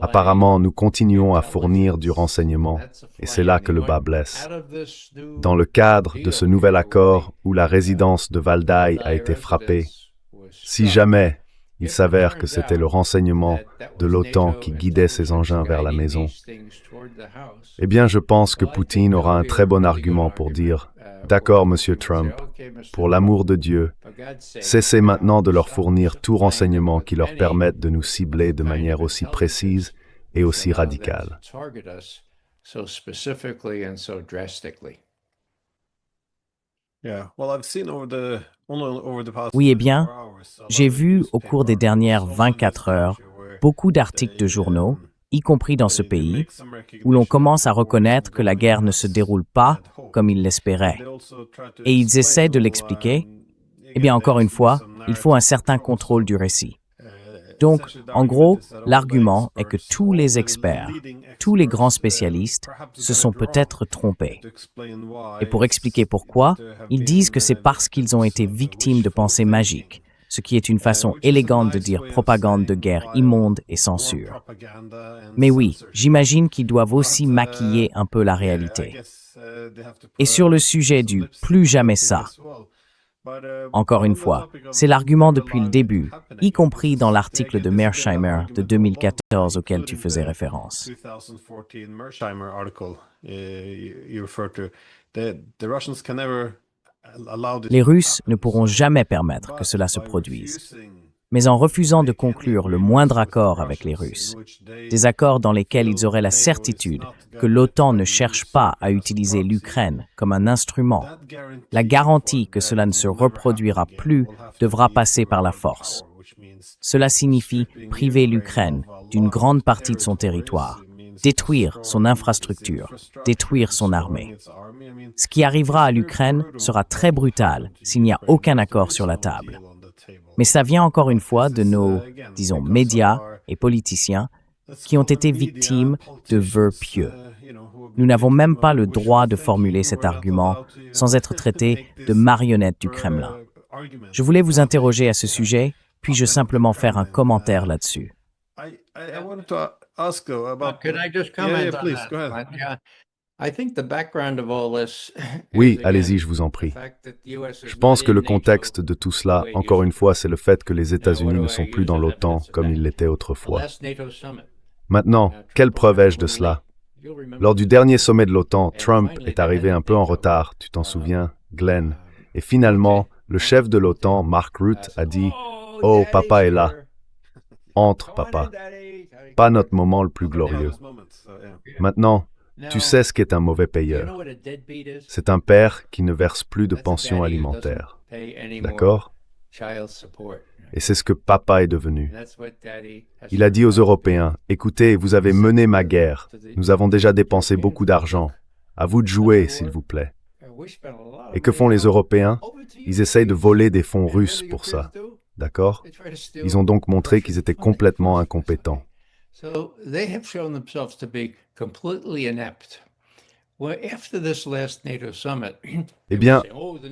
Apparemment, nous continuons à fournir du renseignement, et c'est là que le bas blesse. Dans le cadre de ce nouvel accord où la résidence de Valdai a été frappée, si jamais il s'avère que c'était le renseignement de l'OTAN qui guidait ces engins vers la maison, eh bien je pense que Poutine aura un très bon argument pour dire « D'accord, Monsieur Trump, pour l'amour de Dieu, cessez maintenant de leur fournir tout renseignement qui leur permette de nous cibler de manière aussi précise et aussi radicale. »
Oui, eh bien, j'ai vu au cours des dernières 24 heures beaucoup d'articles de journaux, y compris dans ce pays, où l'on commence à reconnaître que la guerre ne se déroule pas comme ils l'espéraient. Et ils essaient de l'expliquer. Eh bien, encore une fois, il faut un certain contrôle du récit. Donc, en gros, l'argument est que tous les experts, tous les grands spécialistes se sont peut-être trompés. Et pour expliquer pourquoi, ils disent que c'est parce qu'ils ont été victimes de pensées magiques, ce qui est une façon élégante de dire propagande de guerre immonde et censure. Mais oui, j'imagine qu'ils doivent aussi maquiller un peu la réalité. Et sur le sujet du « plus jamais ça », encore une fois, c'est l'argument depuis le début, y compris dans l'article de Mearsheimer de 2014 auquel tu faisais référence. Les Russes ne pourront jamais permettre que cela se produise. Mais en refusant de conclure le moindre accord avec les Russes, des accords dans lesquels ils auraient la certitude que l'OTAN ne cherche pas à utiliser l'Ukraine comme un instrument, la garantie que cela ne se reproduira plus devra passer par la force. Cela signifie priver l'Ukraine d'une grande partie de son territoire, détruire son infrastructure, détruire son armée. Ce qui arrivera à l'Ukraine sera très brutal s'il n'y a aucun accord sur la table. Mais ça vient encore une fois de nos, disons, médias et politiciens qui ont été victimes de vœux pieux. Nous n'avons même pas le droit de formuler cet argument sans être traités de marionnettes du Kremlin. Je voulais vous interroger à ce sujet, puis-je simplement faire un commentaire là-dessus?
Oui, allez-y, je vous en prie. Je pense que le contexte de tout cela, encore une fois, c'est le fait que les États-Unis ne sont plus dans l'OTAN comme ils l'étaient autrefois. Maintenant, quelle preuve ai-je de cela? Lors du dernier sommet de l'OTAN, Trump est arrivé un peu en retard, tu t'en souviens, Glenn. Et finalement, le chef de l'OTAN, Mark Rutte, a dit « Oh, papa est là. Entre, papa. » Pas notre moment le plus glorieux. Maintenant, tu sais ce qu'est un mauvais payeur. C'est un père qui ne verse plus de pension alimentaire. D'accord? Et c'est ce que papa est devenu. Il a dit aux Européens, « Écoutez, vous avez mené ma guerre. Nous avons déjà dépensé beaucoup d'argent. À vous de jouer, s'il vous plaît. » Et que font les Européens? Ils essayent de voler des fonds russes pour ça. D'accord? Ils ont donc montré qu'ils étaient complètement incompétents. Eh bien,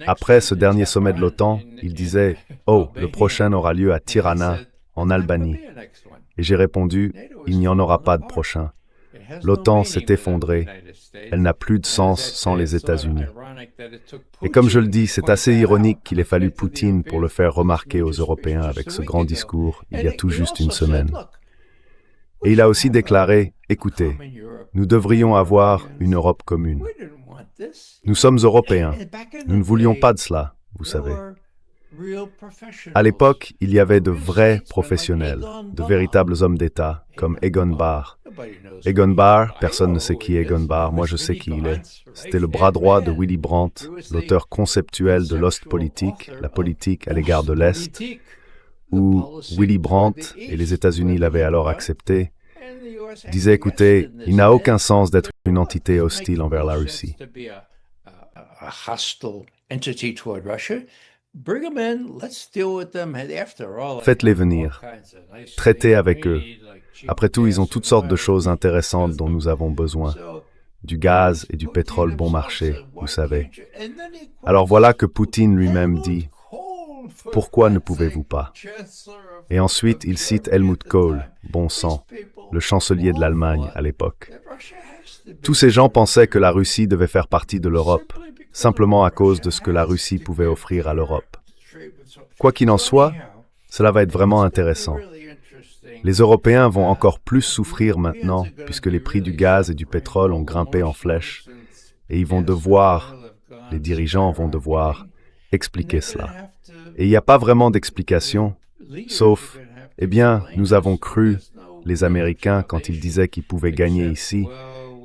après ce dernier sommet de l'OTAN, il disait « Oh, le prochain aura lieu à Tirana, en Albanie. » Et j'ai répondu « Il n'y en aura pas de prochain. L'OTAN s'est effondrée. Elle n'a plus de sens sans les États-Unis. » Et comme je le dis, c'est assez ironique qu'il ait fallu Poutine pour le faire remarquer aux Européens avec ce grand discours il y a tout juste une semaine. Et il a aussi déclaré « Écoutez, nous devrions avoir une Europe commune. Nous sommes Européens. Nous ne voulions pas de cela, vous savez. » À l'époque, il y avait de vrais professionnels, de véritables hommes d'État, comme Egon Bahr. Egon Bahr, personne ne sait qui est Egon Bahr, moi je sais qui il est. C'était le bras droit de Willy Brandt, l'auteur conceptuel de l'Ostpolitik, la politique à l'égard de l'Est, où Willy Brandt, et les États-Unis l'avaient alors accepté, disait, écoutez, il n'a aucun sens d'être une entité hostile envers la Russie. Faites-les venir, traitez avec eux. Après tout, ils ont toutes sortes de choses intéressantes dont nous avons besoin. Du gaz et du pétrole bon marché, vous savez. Alors voilà que Poutine lui-même dit, « Pourquoi ne pouvez-vous pas ?» Et ensuite, il cite Helmut Kohl, bon sang, le chancelier de l'Allemagne à l'époque. Tous ces gens pensaient que la Russie devait faire partie de l'Europe, simplement à cause de ce que la Russie pouvait offrir à l'Europe. Quoi qu'il en soit, cela va être vraiment intéressant. Les Européens vont encore plus souffrir maintenant, puisque les prix du gaz et du pétrole ont grimpé en flèche, et ils vont devoir, les dirigeants vont devoir, expliquer cela. Et il n'y a pas vraiment d'explication, sauf, eh bien, nous avons cru, les Américains, quand ils disaient qu'ils pouvaient gagner ici,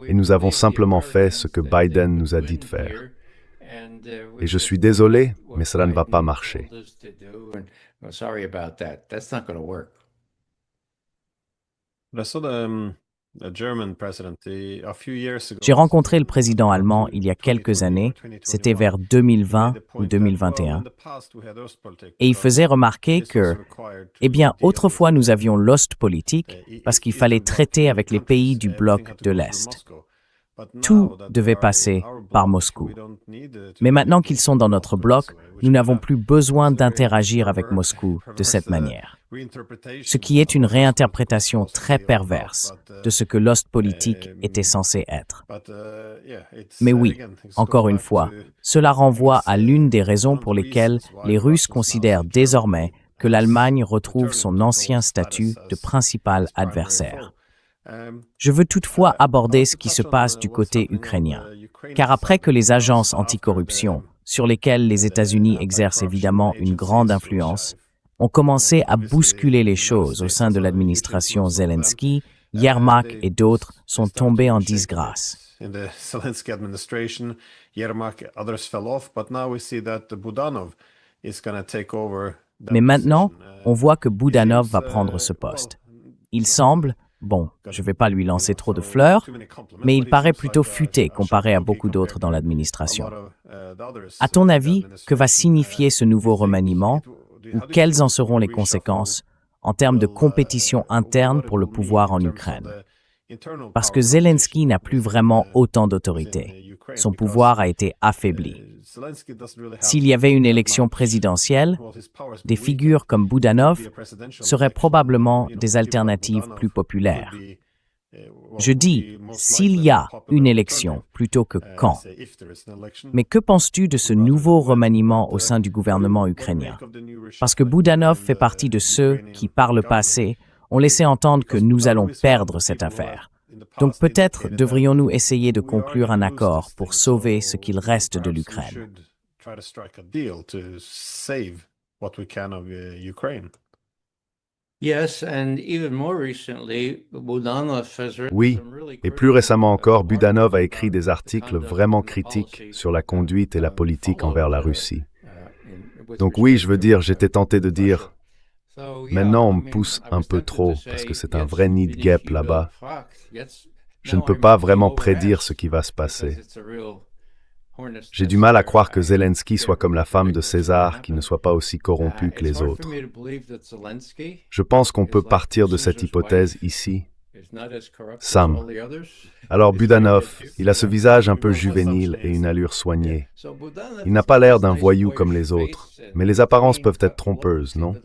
et nous avons simplement fait ce que Biden nous a dit de faire. Et je suis désolé, mais cela ne va pas marcher.
J'ai rencontré le président allemand il y a quelques années, c'était vers 2020 ou 2021, et il faisait remarquer que, eh bien, autrefois nous avions l'Ostpolitik parce qu'il fallait traiter avec les pays du bloc de l'Est. Tout devait passer par Moscou. Mais maintenant qu'ils sont dans notre bloc, nous n'avons plus besoin d'interagir avec Moscou de cette manière. Ce qui est une réinterprétation très perverse de ce que l'Ostpolitik était censé être. Mais oui, encore une fois, cela renvoie à l'une des raisons pour lesquelles les Russes considèrent désormais que l'Allemagne retrouve son ancien statut de principal adversaire. Je veux toutefois aborder ce qui se passe du côté ukrainien, car après que les agences anticorruption, sur lesquelles les États-Unis exercent évidemment une grande influence, ont commencé à bousculer les choses au sein de l'administration Zelensky, Yermak et d'autres sont tombés en disgrâce. Mais maintenant, on voit que Budanov va prendre ce poste. Il semble, bon, je ne vais pas lui lancer trop de fleurs, mais il paraît plutôt futé comparé à beaucoup d'autres dans l'administration. À ton avis, que va signifier ce nouveau remaniement ou quelles en seront les conséquences en termes de compétition interne pour le pouvoir en Ukraine? Parce que Zelensky n'a plus vraiment autant d'autorité. Son pouvoir a été affaibli. S'il y avait une élection présidentielle, des figures comme Budanov seraient probablement des alternatives plus populaires. Je dis « s'il y a une élection » plutôt que « quand ». Mais que penses-tu de ce nouveau remaniement au sein du gouvernement ukrainien? Parce que Budanov fait partie de ceux qui, par le passé, ont laissé entendre que nous allons perdre cette affaire. Donc peut-être devrions-nous essayer de conclure un accord pour sauver ce qu'il reste de l'Ukraine.
Oui, et plus récemment encore, Budanov a écrit des articles vraiment critiques sur la conduite et la politique envers la Russie. Donc oui, je veux dire, j'étais tenté de dire, maintenant on me pousse un peu trop, parce que c'est un vrai nid de guêpes là-bas. Je ne peux pas vraiment prédire ce qui va se passer. J'ai du mal à croire que Zelensky soit comme la femme de César, qui ne soit pas aussi corrompue que les autres. Je pense qu'on peut partir de cette hypothèse ici. Sam. Alors Budanov, il a ce visage un peu juvénile et une allure soignée. Il n'a pas l'air d'un voyou comme les autres, mais les apparences peuvent être trompeuses, non?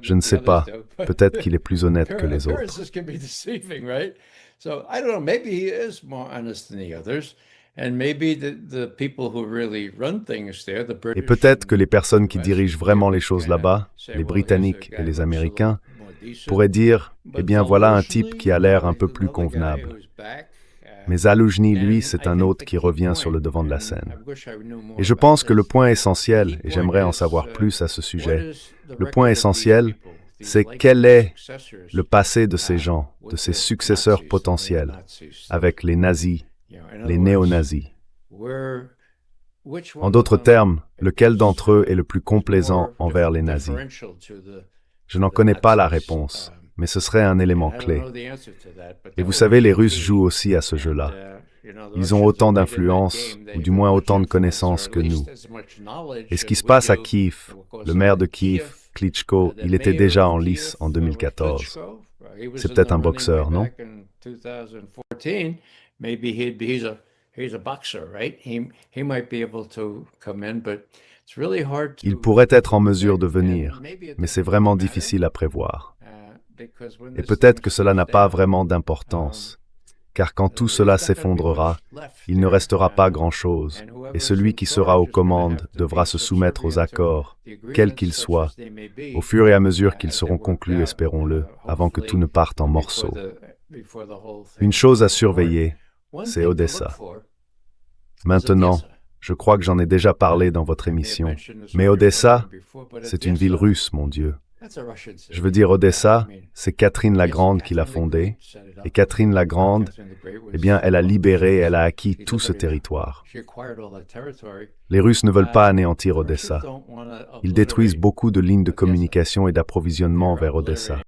Je ne sais pas. Peut-être qu'il est plus honnête que les autres. Et peut-être que les personnes qui dirigent vraiment les choses là-bas, les Britanniques et les Américains, pourraient dire, eh bien voilà un type qui a l'air un peu plus convenable. Mais Zaloujny, lui, c'est un autre qui revient sur le devant de la scène. Et je pense que le point essentiel, et j'aimerais en savoir plus à ce sujet, le point essentiel, c'est quel est le passé de ces gens, de ces successeurs potentiels, avec les nazis, les néo-nazis. En d'autres termes, lequel d'entre eux est le plus complaisant envers les nazis? Je n'en connais pas la réponse, mais ce serait un élément clé. Et vous savez, les Russes jouent aussi à ce jeu-là. Ils ont autant d'influence, ou du moins autant de connaissances que nous. Et ce qui se passe à Kiev, le maire de Kiev, Klitschko, il était déjà en lice en 2014. C'est peut-être un boxeur, non? Il pourrait être en mesure de venir, mais c'est vraiment difficile à prévoir. Et peut-être que cela n'a pas vraiment d'importance, car quand tout cela s'effondrera, il ne restera pas grand-chose, et celui qui sera aux commandes devra se soumettre aux accords, quels qu'ils soient, au fur et à mesure qu'ils seront conclus, espérons-le, avant que tout ne parte en morceaux. Une chose à surveiller, c'est Odessa. Maintenant, je crois que j'en ai déjà parlé dans votre émission, mais Odessa, c'est une ville russe, mon Dieu. Je veux dire, Odessa, c'est Catherine la Grande qui l'a fondée, et Catherine la Grande, eh bien, elle a libéré, elle a acquis tout ce territoire. Les Russes ne veulent pas anéantir Odessa. Ils détruisent beaucoup de lignes de communication et d'approvisionnement vers Odessa.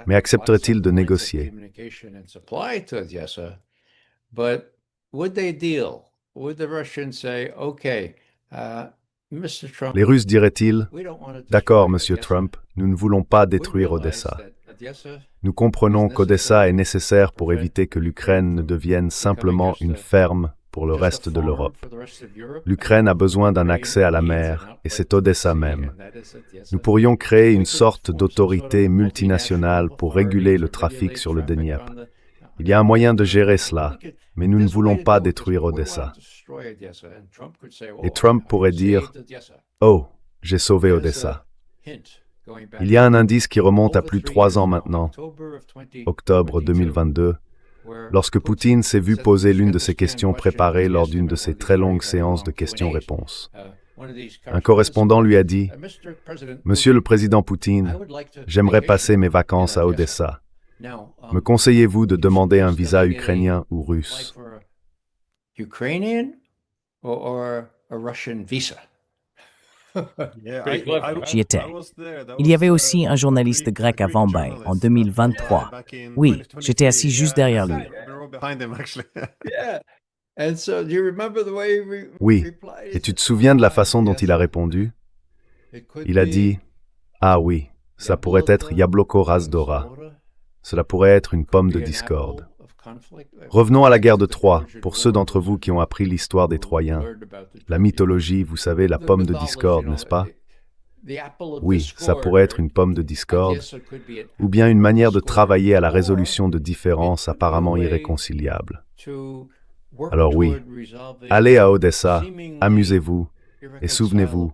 Mais accepteraient-ils de négocier? Les Russes diraient-ils, « D'accord, Monsieur Trump, nous ne voulons pas détruire Odessa. Nous comprenons qu'Odessa est nécessaire pour éviter que l'Ukraine ne devienne simplement une ferme pour le reste de l'Europe. L'Ukraine a besoin d'un accès à la mer, et c'est Odessa même. Nous pourrions créer une sorte d'autorité multinationale pour réguler le trafic sur le Dniepr. Il y a un moyen de gérer cela, mais nous ne voulons pas détruire Odessa. » Et Trump pourrait dire, « Oh, j'ai sauvé Odessa. » Il y a un indice qui remonte à plus de 3 ans maintenant, octobre 2022, lorsque Poutine s'est vu poser l'une de ses questions préparées lors d'une de ses très longues séances de questions-réponses. Un correspondant lui a dit, « Monsieur le Président Poutine, j'aimerais passer mes vacances à Odessa. Me conseillez-vous de demander un visa ukrainien ou russe? »
J'y étais. Il y avait aussi un journaliste grec à Vambay en 2023. Oui, j'étais assis juste derrière lui.
Oui, et tu te souviens de la façon dont il a répondu? Il a dit, « Ah oui, ça pourrait être Yabloko Razdora. Cela pourrait être une pomme de discorde. » Revenons à la guerre de Troie, pour ceux d'entre vous qui ont appris l'histoire des Troyens. La mythologie, vous savez, la pomme de discorde, n'est-ce pas? Oui, ça pourrait être une pomme de discorde, ou bien une manière de travailler à la résolution de différences apparemment irréconciliables. Alors oui, allez à Odessa, amusez-vous, et souvenez-vous,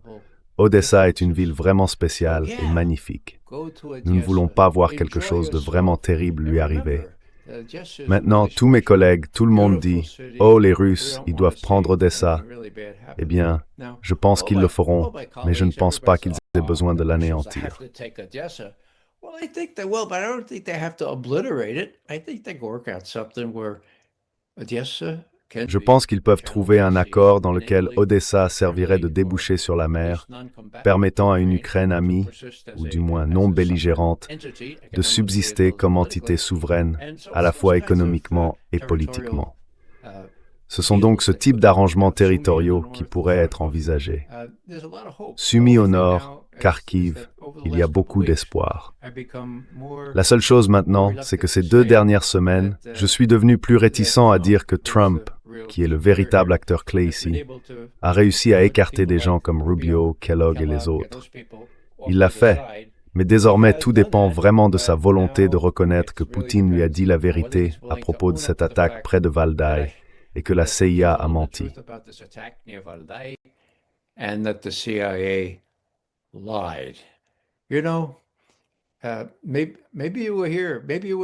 Odessa est une ville vraiment spéciale et magnifique. Nous ne voulons pas voir quelque chose de vraiment terrible lui arriver. Maintenant, tous mes collègues, tout le monde dit « Oh, les Russes, ils doivent prendre Odessa ». Eh bien, je pense qu'ils le feront, mais je ne pense pas qu'ils aient besoin de l'anéantir. Je pense qu'ils peuvent trouver un accord dans lequel Odessa servirait de débouché sur la mer, permettant à une Ukraine amie, ou du moins non belligérante, de subsister comme entité souveraine, à la fois économiquement et politiquement. Ce sont donc ce type d'arrangements territoriaux qui pourraient être envisagés. Sumy au nord, Kharkiv, il y a beaucoup d'espoir. La seule chose maintenant, c'est que ces 2 dernières semaines, je suis devenu plus réticent à dire que Trump, qui est le véritable acteur clé ici, a réussi à écarter des gens comme Rubio, Kellogg et les autres. Il l'a fait, mais désormais tout dépend vraiment de sa volonté de reconnaître que Poutine lui a dit la vérité à propos de cette attaque près de Valdai et que la CIA a menti.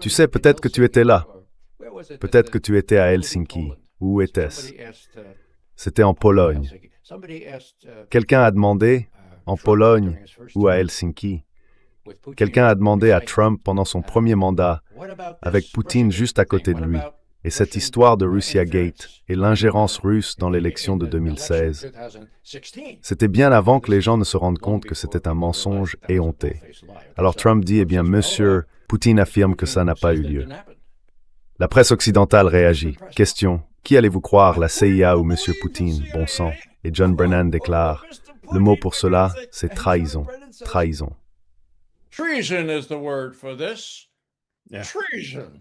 Tu sais, peut-être que tu étais là. Peut-être que tu étais à Helsinki. Où était-ce? C'était en Pologne. Quelqu'un a demandé, en Pologne ou à Helsinki, quelqu'un a demandé à Trump pendant son premier mandat, avec Poutine juste à côté de lui, et cette histoire de Russia Gate et l'ingérence russe dans l'élection de 2016. C'était bien avant que les gens ne se rendent compte que c'était un mensonge éhonté. Alors Trump dit, eh bien, monsieur, Poutine affirme que ça n'a pas eu lieu. La presse occidentale réagit. Question, qui allez-vous croire, la CIA ou monsieur Poutine, bon sang? Et John Brennan déclare, le mot pour cela, c'est trahison. Trahison.
Treason is the word for this. Yeah. Treason.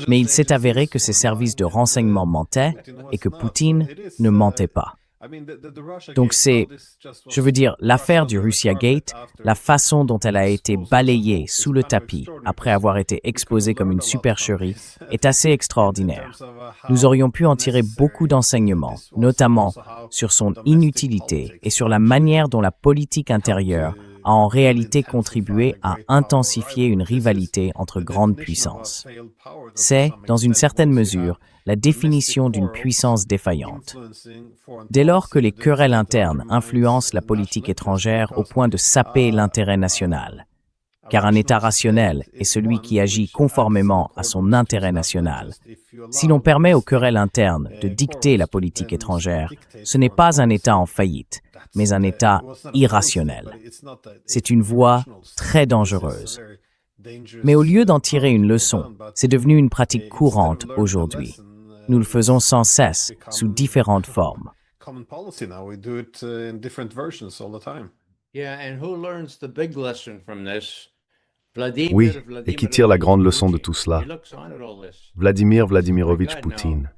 Mais il s'est avéré que ses services de renseignement mentaient et que Poutine ne mentait pas. Donc je veux dire, l'affaire du Russia Gate, la façon dont elle a été balayée sous le tapis après avoir été exposée comme une supercherie, est assez extraordinaire. Nous aurions pu en tirer beaucoup d'enseignements, notamment sur son inutilité et sur la manière dont la politique intérieure a en réalité contribué à intensifier une rivalité entre grandes puissances. C'est, dans une certaine mesure, la définition d'une puissance défaillante. Dès lors que les querelles internes influencent la politique étrangère au point de saper l'intérêt national, car un État rationnel est celui qui agit conformément à son intérêt national. Si l'on permet aux querelles internes de dicter la politique étrangère, ce n'est pas un État en faillite, mais un État irrationnel. C'est une voie très dangereuse. Mais au lieu d'en tirer une leçon, c'est devenu une pratique courante aujourd'hui. Nous le faisons sans cesse, sous différentes formes.
Oui, et qui tire la grande leçon de tout cela? Vladimir Vladimirovitch Poutine.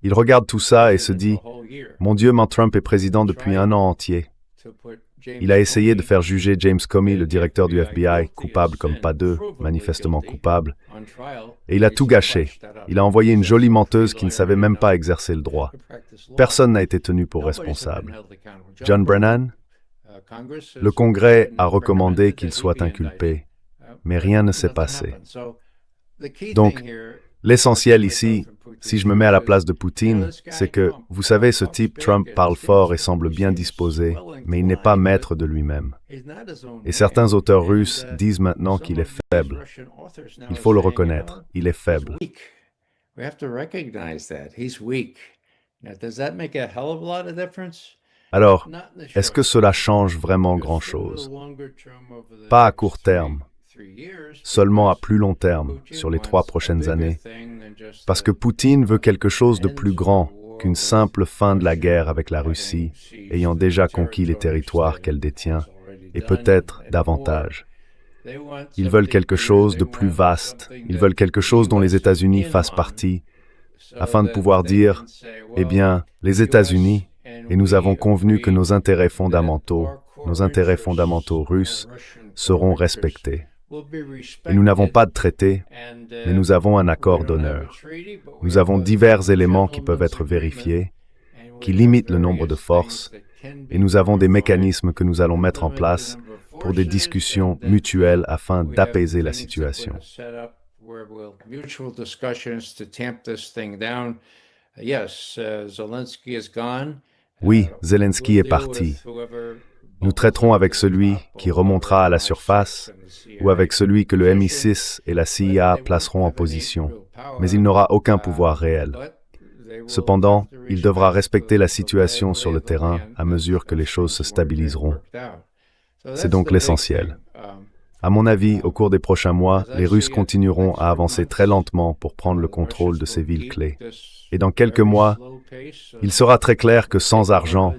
Il regarde tout ça et se dit « Mon Dieu, Trump est président depuis un an entier. » Il a essayé de faire juger James Comey, le directeur du FBI, coupable comme pas deux, manifestement coupable. Et il a tout gâché. Il a envoyé une jolie menteuse qui ne savait même pas exercer le droit. Personne n'a été tenu pour responsable. John Brennan? Le Congrès a recommandé qu'il soit inculpé, mais rien ne s'est passé. Donc, l'essentiel ici, si je me mets à la place de Poutine, c'est que, vous savez, ce type Trump parle fort et semble bien disposé, mais il n'est pas maître de lui-même. Et certains auteurs russes disent maintenant qu'il est faible. Il faut le reconnaître, il est faible. Alors, est-ce que cela change vraiment grand-chose? Pas à court terme, seulement à plus long terme, sur les 3 prochaines années, parce que Poutine veut quelque chose de plus grand qu'une simple fin de la guerre avec la Russie, ayant déjà conquis les territoires qu'elle détient, et peut-être davantage. Ils veulent quelque chose de plus vaste, ils veulent quelque chose dont les États-Unis fassent partie, afin de pouvoir dire, eh bien, les États-Unis, et nous avons convenu que nos intérêts fondamentaux russes, seront respectés. Et nous n'avons pas de traité, mais nous avons un accord d'honneur. Nous avons divers éléments qui peuvent être vérifiés, qui limite le nombre de forces, et nous avons des mécanismes que nous allons mettre en place pour des discussions mutuelles afin d'apaiser la situation. Oui, Zelensky est parti. Nous traiterons avec celui qui remontera à la surface ou avec celui que le MI6 et la CIA placeront en position, mais il n'aura aucun pouvoir réel. Cependant, il devra respecter la situation sur le terrain à mesure que les choses se stabiliseront. C'est donc l'essentiel. À mon avis, au cours des prochains mois, les Russes continueront à avancer très lentement pour prendre le contrôle de ces villes clés. Et dans quelques mois, il sera très clair que sans argent,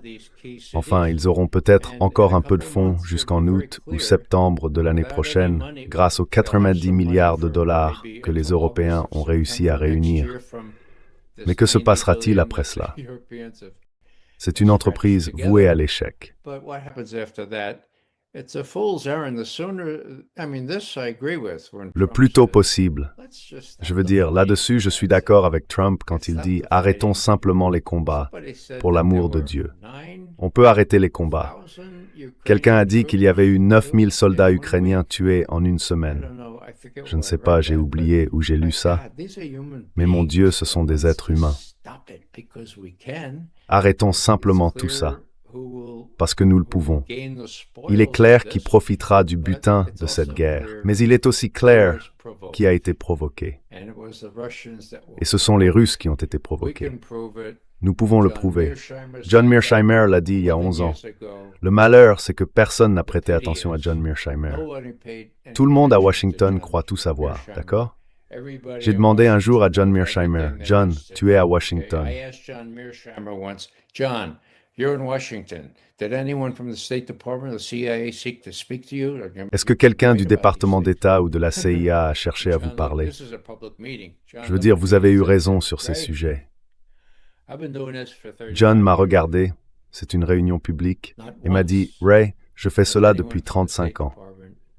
enfin, ils auront peut-être encore un peu de fonds jusqu'en août ou septembre de l'année prochaine, grâce aux 90 milliards de dollars que les Européens ont réussi à réunir. Mais que se passera-t-il après cela? C'est une entreprise vouée à l'échec. Le plus tôt possible. Je veux dire, là-dessus, je suis d'accord avec Trump quand il dit « Arrêtons simplement les combats, pour l'amour de Dieu ». On peut arrêter les combats. Quelqu'un a dit qu'il y avait eu 9000 soldats ukrainiens tués en une semaine. Je ne sais pas, j'ai oublié où j'ai lu ça. Mais mon Dieu, ce sont des êtres humains. Arrêtons simplement tout ça, parce que nous le pouvons. Il est clair qui profitera du butin de cette guerre, mais il est aussi clair qui a été provoqué. Et ce sont les Russes qui ont été provoqués. Nous pouvons le prouver. John Mearsheimer l'a dit il y a 11 ans. Le malheur, c'est que personne n'a prêté attention à John Mearsheimer. Tout le monde à Washington croit tout savoir, d'accord? J'ai demandé un jour à John Mearsheimer, « John, tu es à Washington. Est-ce que quelqu'un du département d'État ou de la CIA a cherché à vous parler? Je veux dire, vous avez eu raison sur ces sujets. » John m'a regardé, c'est une réunion publique, et m'a dit « Ray, je fais cela depuis 35 ans.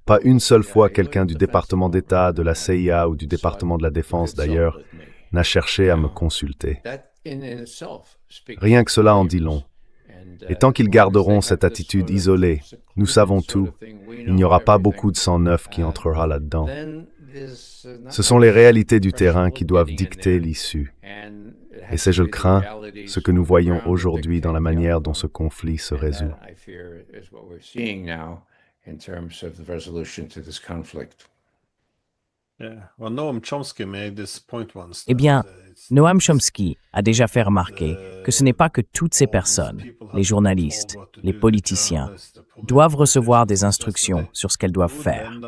Pas une seule fois quelqu'un du département d'État, de la CIA ou du département de la Défense d'ailleurs n'a cherché à me consulter. » Rien que cela en dit long. Et tant qu'ils garderont cette attitude isolée, nous savons tout, il n'y aura pas beaucoup de sang neuf qui entrera là-dedans. Ce sont les réalités du terrain qui doivent dicter l'issue. Et c'est, je le crains, ce que nous voyons aujourd'hui dans la manière dont ce conflit se résout.
Eh bien, Noam Chomsky a déjà fait remarquer que ce n'est pas que toutes ces personnes, les journalistes, les politiciens, doivent recevoir des instructions sur ce qu'elles doivent faire.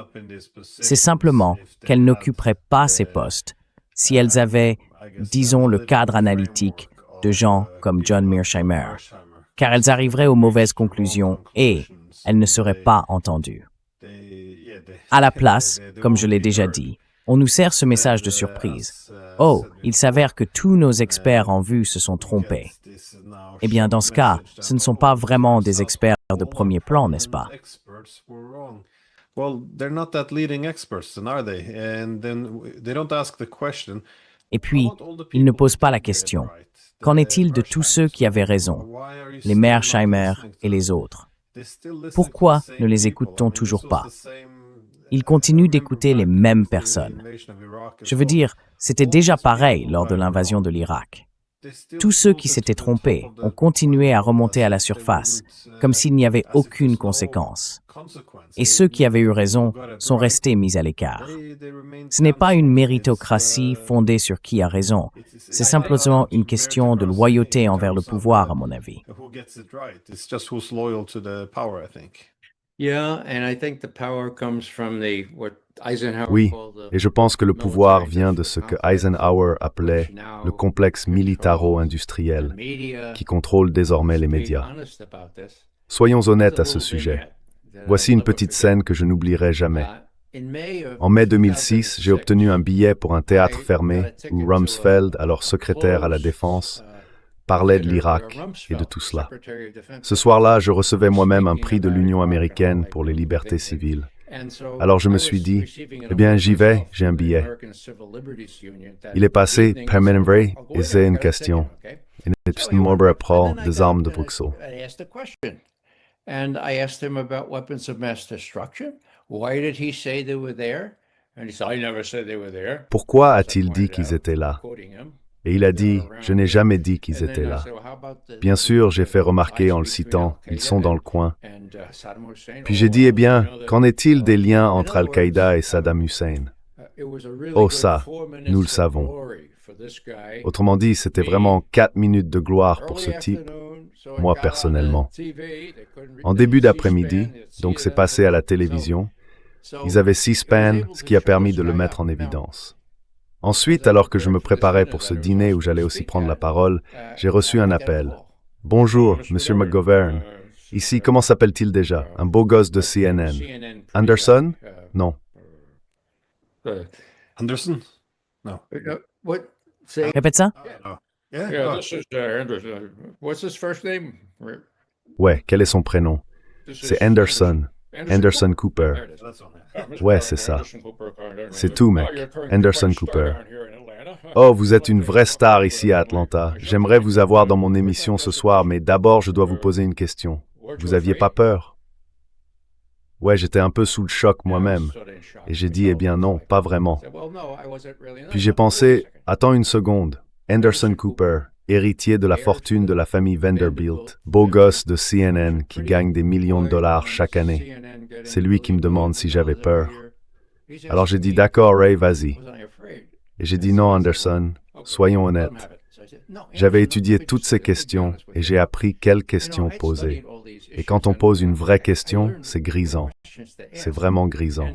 C'est simplement qu'elles n'occuperaient pas ces postes si elles avaient, disons, le cadre analytique de gens comme John Mearsheimer, car elles arriveraient aux mauvaises conclusions et elles ne seraient pas entendues. À la place, comme je l'ai déjà dit, on nous sert ce message de surprise. Oh, il s'avère que tous nos experts en vue se sont trompés. Eh bien, dans ce cas, ce ne sont pas vraiment des experts de premier plan, n'est-ce pas? Et puis, ils ne posent pas la question. Qu'en est-il de tous ceux qui avaient raison, les Mearsheimer et les autres? Pourquoi ne les écoute-t-on toujours pas? Ils continuent d'écouter les mêmes personnes. Je veux dire, c'était déjà pareil lors de l'invasion de l'Irak. Tous ceux qui s'étaient trompés ont continué à remonter à la surface, comme s'il n'y avait aucune conséquence. Et ceux qui avaient eu raison sont restés mis à l'écart. Ce n'est pas une méritocratie fondée sur qui a raison. C'est simplement une question de loyauté envers le pouvoir, à mon avis.
Oui, et je pense que le pouvoir vient de ce que Eisenhower appelait le complexe militaro-industriel, qui contrôle désormais les médias. Soyons honnêtes à ce sujet. Voici une petite scène que je n'oublierai jamais. En mai 2006, j'ai obtenu un billet pour un théâtre fermé où Rumsfeld, alors secrétaire à la Défense, parlait de l'Irak et de tout cela. Ce soir-là, je recevais moi-même un prix de l'Union américaine pour les libertés civiles. Alors je me suis dit, eh bien j'y vais, j'ai un billet. Il est passé par Menvray et c'est une question. in het Moberapro des armes de Bruxelles.
I asked the question. And I asked him about weapons of mass destruction. Why did he say they were there? And he said, I never said they were there.
Pourquoi a-t-il dit qu'ils étaient là? Et il a dit, je n'ai jamais dit qu'ils étaient là. Bien sûr, j'ai fait remarquer en le citant, ils sont dans le coin. Puis j'ai dit, eh bien, qu'en est-il des liens entre Al-Qaïda et Saddam Hussein? Oh ça, nous le savons. Autrement dit, c'était vraiment 4 minutes de gloire pour ce type, moi personnellement. En début d'après-midi, donc c'est passé à la télévision, ils avaient C-SPAN, ce qui a permis de le mettre en évidence. Ensuite, alors que je me préparais pour ce dîner où j'allais aussi prendre la parole, j'ai reçu un appel. « Bonjour, Monsieur McGovern. Ici, comment s'appelle-t-il déjà? Un beau gosse de CNN. Anderson? Non.
Anderson? No.
Répète ça.
Yeah, this is Anderson. What's his first name?
Ouais, quel est son prénom? C'est Anderson. Anderson Cooper. Ouais, c'est ça. C'est tout, mec. Anderson Cooper. Oh, vous êtes une vraie star ici à Atlanta. J'aimerais vous avoir dans mon émission ce soir, mais d'abord, je dois vous poser une question. Vous aviez pas peur? Ouais, j'étais un peu sous le choc moi-même. Et j'ai dit, eh bien non, pas vraiment. Puis j'ai pensé, attends une seconde. Anderson Cooper, héritier de la fortune de la famille Vanderbilt, beau gosse de CNN qui gagne des millions de dollars chaque année. C'est lui qui me demande si j'avais peur. Alors j'ai dit, d'accord, Ray, vas-y. Et j'ai dit, non, Anderson, soyons honnêtes. J'avais étudié toutes ces questions et j'ai appris quelles questions poser. Et quand on pose une vraie question, c'est grisant. C'est vraiment grisant.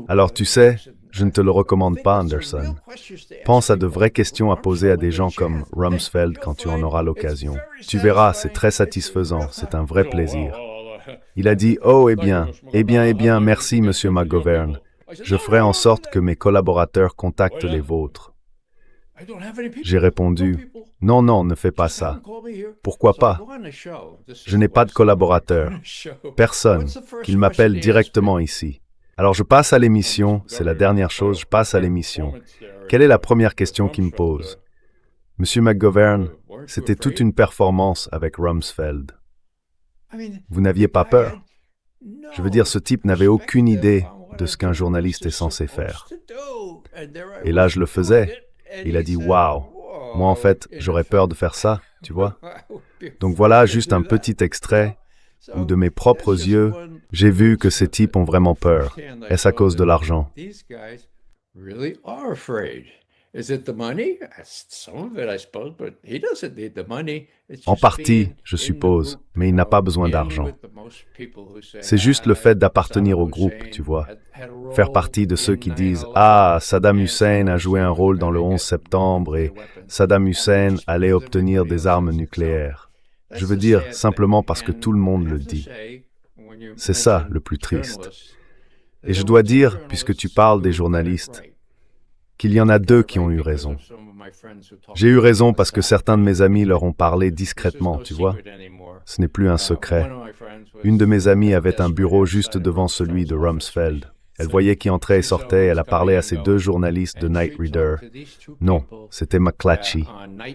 Alors tu sais, je ne te le recommande pas, Anderson. Pense à de vraies questions à poser à des gens comme Rumsfeld quand tu en auras l'occasion. Tu verras, c'est très satisfaisant, c'est un vrai plaisir. Il a dit, oh, eh bien, merci, Monsieur McGovern. Je ferai en sorte que mes collaborateurs contactent les vôtres. J'ai répondu, non, ne fais pas ça. Pourquoi pas? Je n'ai pas de collaborateurs. Personne. Qu'ils m'appellent directement ici. Alors je passe à l'émission, c'est la dernière chose, je passe à l'émission. Quelle est la première question qu'il me pose? Monsieur McGovern, c'était toute une performance avec Rumsfeld. Vous n'aviez pas peur? Je veux dire, ce type n'avait aucune idée de ce qu'un journaliste est censé faire. Et là, je le faisais. Il a dit, waouh, moi en fait, j'aurais peur de faire ça, tu vois. Donc voilà juste un petit extrait où de mes propres yeux, j'ai vu que ces types ont vraiment peur. Est-ce à cause de l'argent? En partie, je suppose, mais il n'a pas besoin d'argent. C'est juste le fait d'appartenir au groupe, tu vois. Faire partie de ceux qui disent « Ah, Saddam Hussein a joué un rôle dans le 11 septembre et Saddam Hussein allait obtenir des armes nucléaires. » Je veux dire, simplement parce que tout le monde le dit. C'est ça le plus triste. Et je dois dire, puisque tu parles des journalistes, qu'il y en a deux qui ont eu raison. J'ai eu raison parce que certains de mes amis leur ont parlé discrètement, tu vois. Ce n'est plus un secret. Une de mes amies avait un bureau juste devant celui de Rumsfeld. Elle voyait qui entrait et sortait, elle a parlé à ces deux journalistes de Night Reader. Non, c'était McClatchy.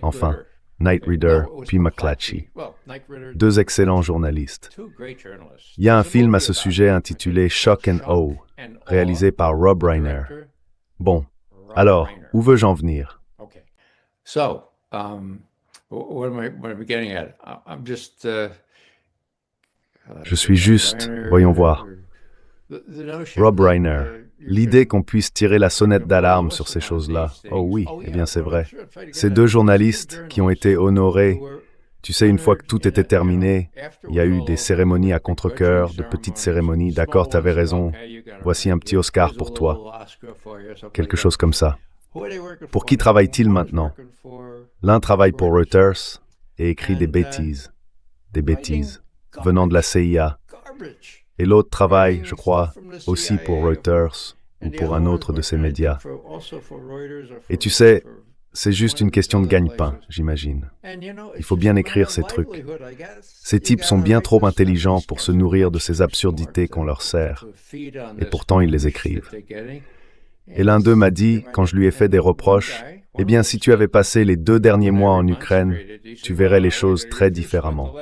Enfin, Night Reader, puis McClatchy. Deux excellents journalistes. Il y a un film à ce sujet intitulé Shock and Awe, réalisé par Rob Reiner. Bon, alors, où veux-je en venir? Je suis juste, voyons voir. Rob Reiner, l'idée qu'on puisse tirer la sonnette d'alarme sur ces choses-là. Oh oui, eh bien c'est vrai. Ces deux journalistes qui ont été honorés, tu sais, une fois que tout était terminé, il y a eu des cérémonies à contre-cœur, de petites cérémonies, d'accord, t'avais raison, voici un petit Oscar pour toi. Quelque chose comme ça. Pour qui travaille-t-il maintenant? L'un travaille pour Reuters et écrit des bêtises, venant de la CIA. Et l'autre travaille, je crois, aussi pour Reuters ou pour un autre de ces médias. Et tu sais, c'est juste une question de gagne-pain, j'imagine. Il faut bien écrire ces trucs. Ces types sont bien trop intelligents pour se nourrir de ces absurdités qu'on leur sert. Et pourtant, ils les écrivent. Et l'un d'eux m'a dit, quand je lui ai fait des reproches, « Eh bien, si tu avais passé les 2 derniers mois en Ukraine, tu verrais les choses très différemment. »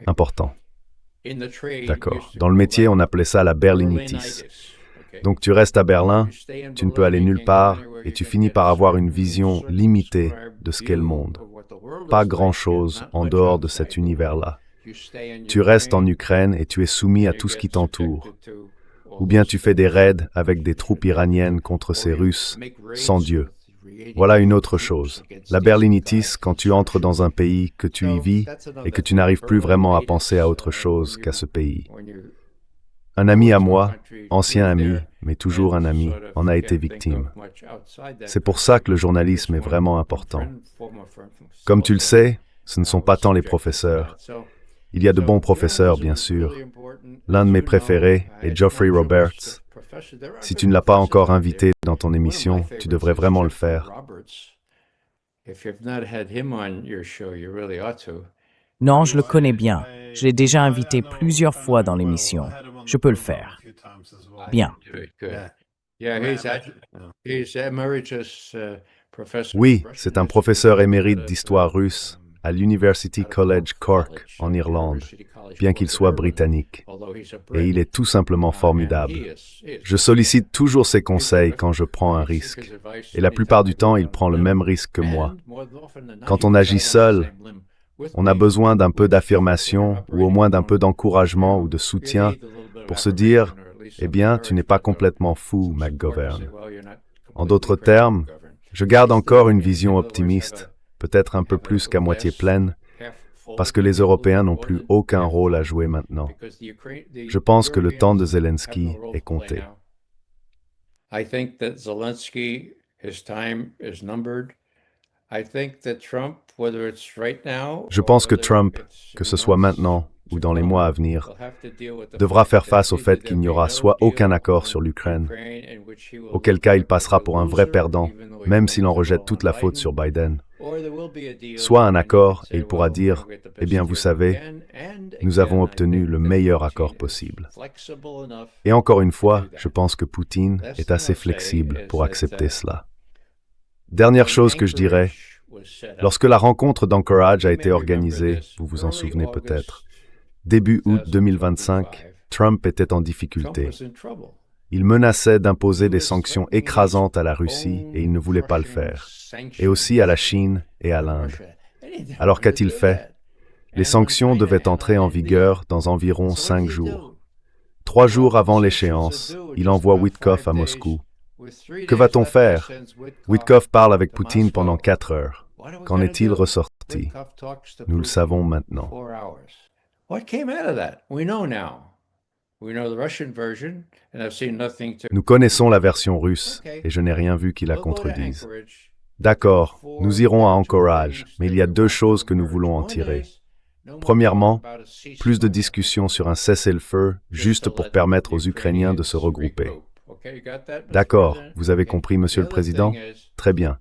Important. D'accord. Dans le métier, on appelait ça la berlinitis. Donc tu restes à Berlin, tu ne peux aller nulle part, et tu finis par avoir une vision limitée de ce qu'est le monde. Pas grand-chose en dehors de cet univers-là. Tu restes en Ukraine et tu es soumis à tout ce qui t'entoure. Ou bien tu fais des raids avec des troupes iraniennes contre ces Russes, sans Dieu. Voilà une autre chose. La berlinitis, quand tu entres dans un pays, que tu y vis, et que tu n'arrives plus vraiment à penser à autre chose qu'à ce pays. Un ami à moi, ancien ami, mais toujours un ami, en a été victime. C'est pour ça que le journalisme est vraiment important. Comme tu le sais, ce ne sont pas tant les professeurs. Il y a de bons professeurs, bien sûr. L'un de mes préférés est Geoffrey Roberts. Si tu ne l'as pas encore invité dans ton émission, tu devrais vraiment le faire.
Non, je le connais bien. Je l'ai déjà invité plusieurs fois dans l'émission. Je peux le faire. Bien.
Oui, c'est un professeur émérite d'histoire russe à l'University College Cork, en Irlande, bien qu'il soit britannique. Et il est tout simplement formidable. Je sollicite toujours ses conseils quand je prends un risque. Et la plupart du temps, il prend le même risque que moi. Quand on agit seul, on a besoin d'un peu d'affirmation ou au moins d'un peu d'encouragement ou de soutien pour se dire « Eh bien, tu n'es pas complètement fou, McGovern ». En d'autres termes, je garde encore une vision optimiste, peut-être un peu plus qu'à moitié pleine, parce que les Européens n'ont plus aucun rôle à jouer maintenant. Je pense que le temps de Zelensky est compté. Je pense que Trump, que ce soit maintenant ou dans les mois à venir, devra faire face au fait qu'il n'y aura soit aucun accord sur l'Ukraine, auquel cas il passera pour un vrai perdant, même s'il en rejette toute la faute sur Biden, soit un accord et il pourra dire « Eh bien, vous savez, nous avons obtenu le meilleur accord possible. » Et encore une fois, je pense que Poutine est assez flexible pour accepter cela. Dernière chose que je dirais, lorsque la rencontre d'Anchorage a été organisée, vous vous en souvenez peut-être, début août 2025, Trump était en difficulté. Il menaçait d'imposer des sanctions écrasantes à la Russie et il ne voulait pas le faire, et aussi à la Chine et à l'Inde. Alors qu'a-t-il fait? Les sanctions devaient entrer en vigueur dans environ 5 jours. 3 jours avant l'échéance, il envoie Witkoff à Moscou. Que va-t-on faire? Witkoff parle avec Poutine pendant 4 heures. Qu'en est-il ressorti? Nous le savons maintenant. Nous connaissons la version russe et je n'ai rien vu qui la contredise. D'accord, nous irons à Anchorage, mais il y a 2 choses que nous voulons en tirer. Premièrement, plus de discussions sur un cessez-le-feu juste pour permettre aux Ukrainiens de se regrouper. D'accord, vous avez compris, Monsieur le Président? Très bien.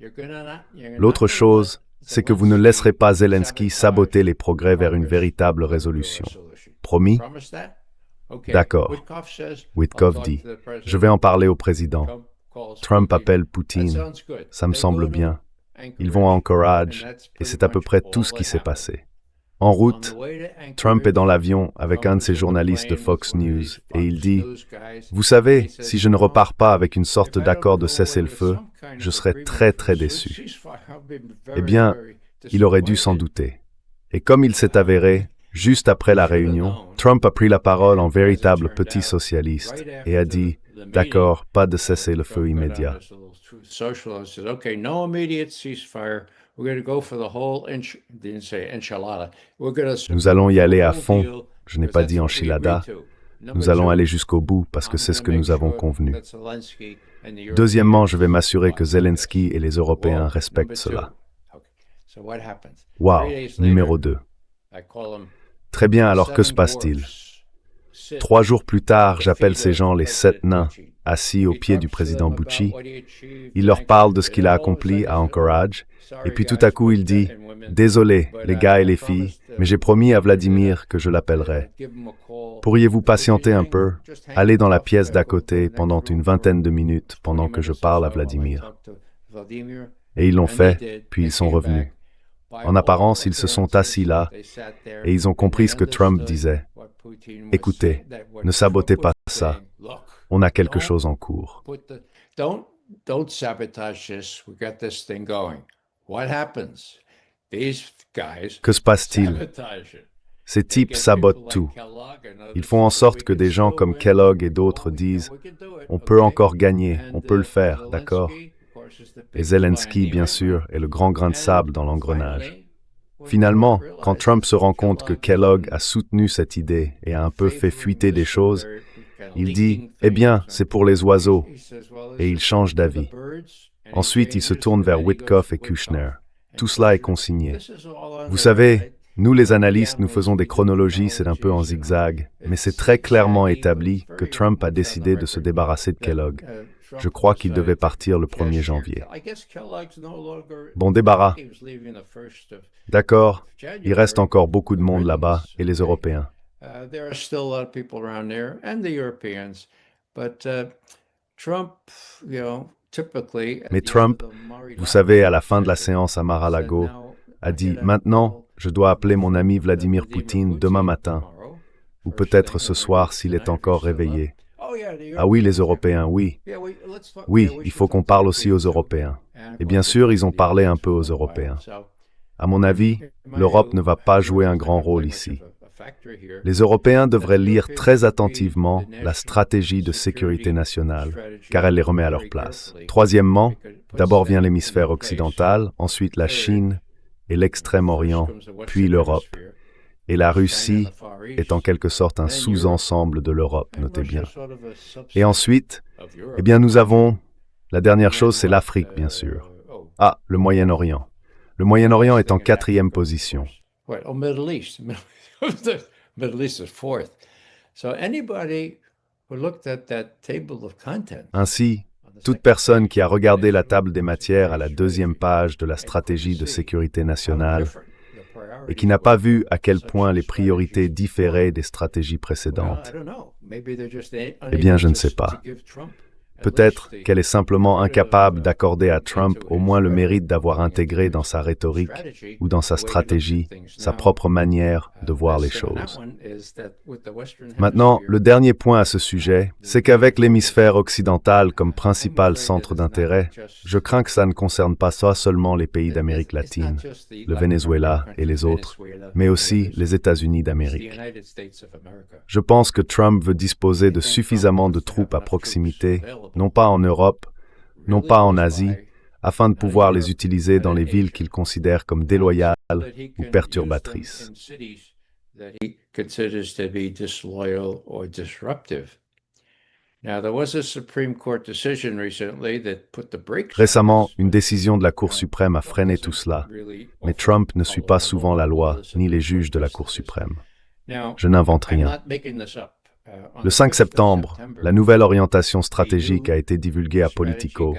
L'autre chose, c'est que vous ne laisserez pas Zelensky saboter les progrès vers une véritable résolution. Promis? D'accord. Witkoff dit, « Je vais en parler au président. » Trump appelle Poutine. Ça me semble bien. Ils vont à Anchorage et c'est à peu près tout ce qui s'est passé. En route, Trump est dans l'avion avec un de ses journalistes de Fox News et il dit « Vous savez, si je ne repars pas avec une sorte d'accord de cessez-le-feu, je serai très très déçu. » Eh bien, il aurait dû s'en douter. Et comme il s'est avéré, juste après la réunion, Trump a pris la parole en véritable petit socialiste et a dit « D'accord, pas de cessez-le-feu immédiat. » Nous allons y aller à fond. Je n'ai pas dit enchilada. Nous allons aller jusqu'au bout parce que c'est ce que nous avons convenu. Deuxièmement, je vais m'assurer que Zelensky et les Européens respectent cela. Wow, numéro 2. Très bien, alors que se passe-t-il? 3 jours plus tard, j'appelle ces gens les 7 nains, assis au pied du président Bucci. Il leur parle de ce qu'il a accompli à Anchorage. Et puis tout à coup, il dit « Désolé, les gars et les filles, mais j'ai promis à Vladimir que je l'appellerai. Pourriez-vous patienter un peu? Allez dans la pièce d'à côté pendant une vingtaine de minutes pendant que je parle à Vladimir. » Et ils l'ont fait, puis ils sont revenus. En apparence, ils se sont assis là et ils ont compris ce que Trump disait. « Écoutez, ne sabotez pas ça. On a quelque chose en cours. »
Don't sabotage this. We got this thing going. What happens? These guys
Que se passe-t-il?
sabotage it.
Ces types sabotent tout. Ils font en sorte que des gens comme Kellogg et d'autres disent « On peut encore gagner, on peut le faire, d'accord ?» Et Zelensky, bien sûr, est le grand grain de sable dans l'engrenage. Finalement, quand Trump se rend compte que Kellogg a soutenu cette idée et a un peu fait fuiter des choses, il dit « Eh bien, c'est pour les oiseaux », et il change d'avis. Ensuite, il se tourne vers Witkoff et Kushner. Tout cela est consigné. Vous savez, nous les analystes, nous faisons des chronologies, c'est un peu en zigzag, mais c'est très clairement établi que Trump a décidé de se débarrasser de Kellogg. Je crois qu'il devait partir le 1er janvier. Bon débarras. D'accord, il reste encore beaucoup de monde là-bas, et les Européens.
There are still a lot of people around there, and the Europeans. But Trump, typically.
Mais Trump, vous savez, à la fin de la séance à Mar-a-Lago, a dit « Maintenant, je dois appeler mon ami Vladimir Poutine demain matin, ou peut-être ce soir s'il est encore réveillé. » Ah oui, les Européens, oui. Oui, il faut qu'on parle aussi aux Européens. Et bien sûr, ils ont parlé un peu aux Européens. À mon avis, l'Europe ne va pas jouer un grand rôle ici. Les Européens devraient lire très attentivement la stratégie de sécurité nationale, car elle les remet à leur place. Troisièmement, d'abord vient l'hémisphère occidental, ensuite la Chine et l'Extrême-Orient, puis l'Europe. Et la Russie est en quelque sorte un sous-ensemble de l'Europe, notez bien. Et ensuite, eh bien nous avons, la dernière chose c'est l'Afrique, bien sûr. Ah, le Moyen-Orient. Le Moyen-Orient est en 4e position.
The Middle East is 4th. So anybody who looked at that table of contents.
Ainsi, toute personne qui a regardé la table des matières à la 2e page de la stratégie de sécurité nationale et qui n'a pas vu à quel point les priorités différaient des stratégies précédentes, eh bien, je ne sais pas. Peut-être qu'elle est simplement incapable d'accorder à Trump au moins le mérite d'avoir intégré dans sa rhétorique ou dans sa stratégie sa propre manière de voir les choses. Maintenant, le dernier point à ce sujet, c'est qu'avec l'hémisphère occidental comme principal centre d'intérêt, je crains que ça ne concerne pas seulement les pays d'Amérique latine, le Venezuela et les autres, mais aussi les États-Unis d'Amérique. Je pense que Trump veut disposer de suffisamment de troupes à proximité, non pas en Europe, non pas en Asie, afin de pouvoir les utiliser dans les villes qu'il considère comme déloyales ou perturbatrices. Récemment, une décision de la Cour suprême a freiné tout cela, mais Trump ne suit pas souvent la loi ni les juges de la Cour suprême. Je n'invente rien. Le 5 septembre, la nouvelle orientation stratégique a été divulguée à Politico,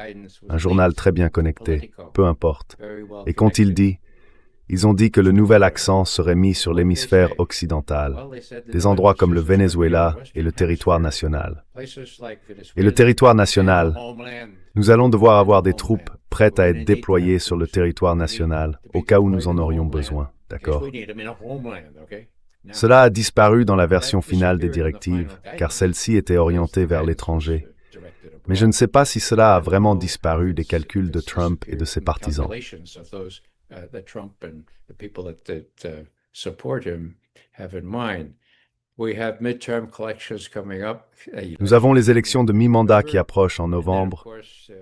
un journal très bien connecté, peu importe. Et qu'ont-ils dit? Ils ont dit que le nouvel accent serait mis sur l'hémisphère occidental, des endroits comme le Venezuela et le territoire national. Et le territoire national, nous allons devoir avoir des troupes prêtes à être déployées sur le territoire national au cas où nous en aurions besoin, d'accord? Cela a disparu dans la version finale des directives, car celle-ci était orientée vers l'étranger. Mais je ne sais pas si cela a vraiment disparu des calculs de Trump et de ses partisans. Nous avons les élections de mi-mandat qui approchent en novembre,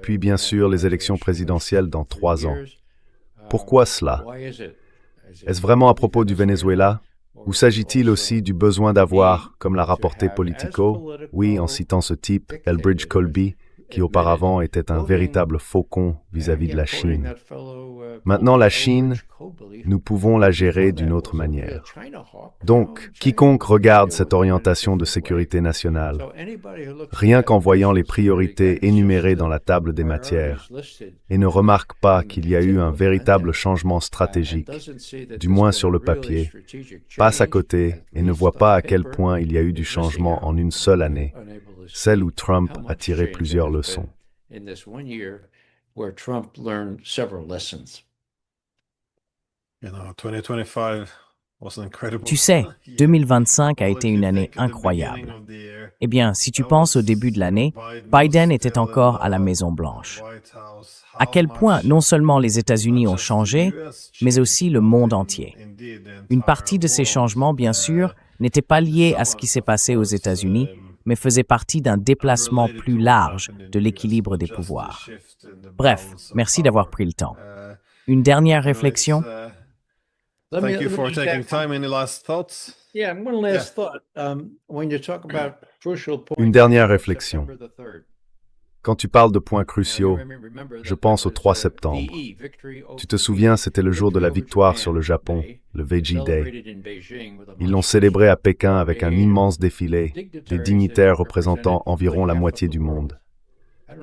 puis bien sûr les élections présidentielles dans 3 ans. Pourquoi cela? Est-ce vraiment à propos du Venezuela? Ou s'agit-il aussi du besoin d'avoir, comme l'a rapporté Politico, oui, en citant ce type, Elbridge Colby, qui auparavant était un véritable faucon vis-à-vis de la Chine. Maintenant, la Chine, nous pouvons la gérer d'une autre manière. Donc, quiconque regarde cette orientation de sécurité nationale, rien qu'en voyant les priorités énumérées dans la table des matières, et ne remarque pas qu'il y a eu un véritable changement stratégique, du moins sur le papier, passe à côté et ne voit pas à quel point il y a eu du changement en une seule année, celle où Trump a tiré plusieurs leçons.
Tu sais, 2025 a été une année incroyable. Eh bien, si tu penses au début de l'année, Biden était encore à la Maison-Blanche. À quel point non seulement les États-Unis ont changé, mais aussi le monde entier. Une partie de ces changements, bien sûr, n'était pas liée à ce qui s'est passé aux États-Unis, mais faisait partie d'un déplacement plus large de l'équilibre des pouvoirs. Bref, merci d'avoir pris le temps. Une dernière réflexion?
Thank you for taking time. Any last thoughts?
Yeah, one last thought. When you talk about crucial points,
Une dernière réflexion. Quand tu parles de points cruciaux, je pense au 3 septembre. Tu te souviens, c'était le jour de la victoire sur le Japon, le Veggie Day. Ils l'ont célébré à Pékin avec un immense défilé, des dignitaires représentant environ la moitié du monde.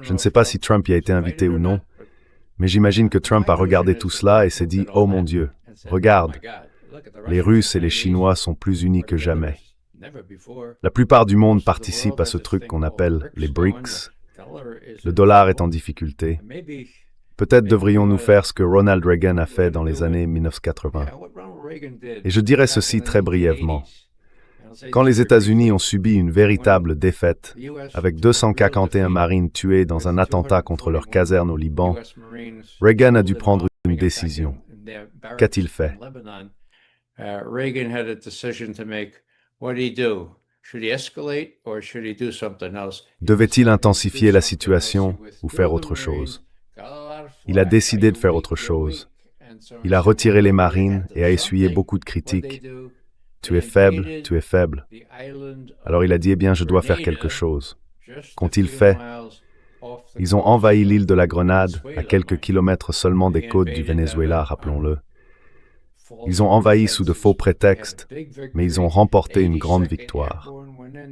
Je ne sais pas si Trump y a été invité ou non, mais j'imagine que Trump a regardé tout cela et s'est dit « Oh mon Dieu, regarde, les Russes et les Chinois sont plus unis que jamais. » La plupart du monde participe à ce truc qu'on appelle les BRICS. Le dollar est en difficulté. Peut-être devrions-nous faire ce que Ronald Reagan a fait dans les années 1980. Et je dirais ceci très brièvement. Quand les États-Unis ont subi une véritable défaite, avec 241 marines tués dans un attentat contre leur caserne au Liban, Reagan a dû prendre une décision. Qu'a-t-il fait?
Reagan had a decision to make. What did he do? Should he escalate or should he do something else?
Devait-il intensifier la situation ou faire autre chose? Il a décidé de faire autre chose. Il a retiré les marines et a essuyé beaucoup de critiques. Tu es faible, tu es faible. Alors il a dit, eh bien, je dois faire quelque chose. Qu'ont-ils fait? Ils ont envahi l'île de la Grenade, à quelques kilomètres seulement des côtes du Venezuela, rappelons-le. Ils ont envahi sous de faux prétextes, mais ils ont remporté une grande victoire.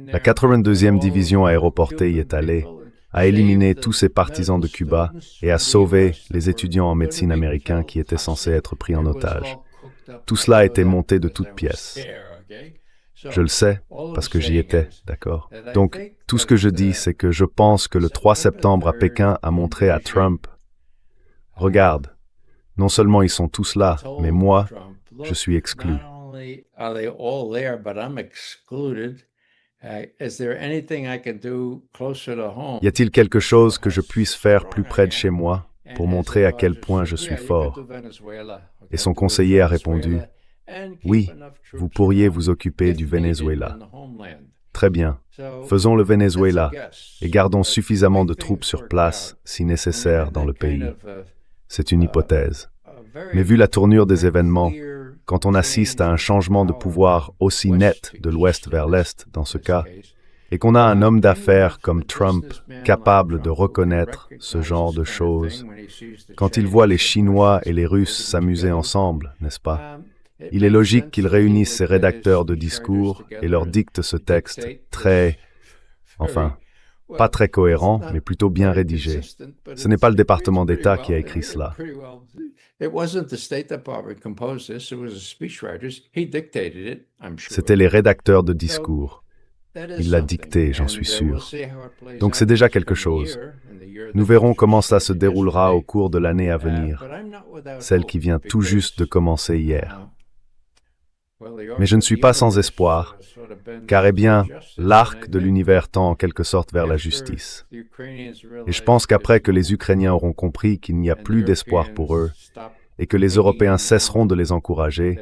La 82e division aéroportée y est allée, a éliminé tous ces partisans de Cuba et a sauvé les étudiants en médecine américains qui étaient censés être pris en otage. Tout cela a été monté de toutes pièces. Je le sais, parce que j'y étais, d'accord? Donc, tout ce que je dis, c'est que je pense que le 3 septembre à Pékin a montré à Trump, regarde, non seulement ils sont tous là, mais moi, je suis exclu. Y a-t-il quelque chose que je puisse faire plus près de chez moi pour montrer à quel point je suis fort? Et son conseiller a répondu, oui, vous pourriez vous occuper du Venezuela. Très bien, faisons le Venezuela et gardons suffisamment de troupes sur place, si nécessaire, dans le pays. C'est une hypothèse. Mais vu la tournure des événements, quand on assiste à un changement de pouvoir aussi net de l'Ouest vers l'Est dans ce cas, et qu'on a un homme d'affaires comme Trump capable de reconnaître ce genre de choses, quand il voit les Chinois et les Russes s'amuser ensemble, n'est-ce pas? Il est logique qu'il réunisse ses rédacteurs de discours et leur dicte ce texte très, pas très cohérent, mais plutôt bien rédigé. Ce n'est pas le département d'État qui a écrit cela. C'était les rédacteurs de discours. Il l'a dicté, j'en suis sûr. Donc c'est déjà quelque chose. Nous verrons comment ça se déroulera au cours de l'année à venir, celle qui vient tout juste de commencer hier. Mais je ne suis pas sans espoir, car eh bien, l'arc de l'univers tend en quelque sorte vers la justice. Et je pense qu'après que les Ukrainiens auront compris qu'il n'y a plus d'espoir pour eux, et que les Européens cesseront de les encourager,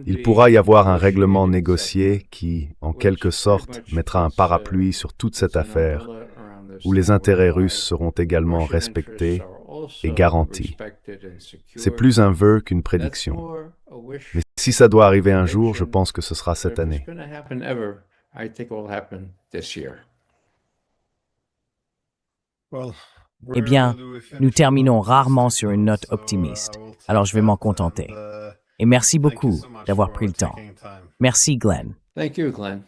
il pourra y avoir un règlement négocié qui, en quelque sorte, mettra un parapluie sur toute cette affaire, où les intérêts russes seront également respectés et garantis. C'est plus un vœu qu'une prédiction. Mais si ça doit arriver un jour, je pense que ce sera cette année.
Eh bien, nous terminons rarement sur une note optimiste, alors je vais m'en contenter. Et merci beaucoup d'avoir pris le temps. Merci, Glenn.
Thank you, Glenn.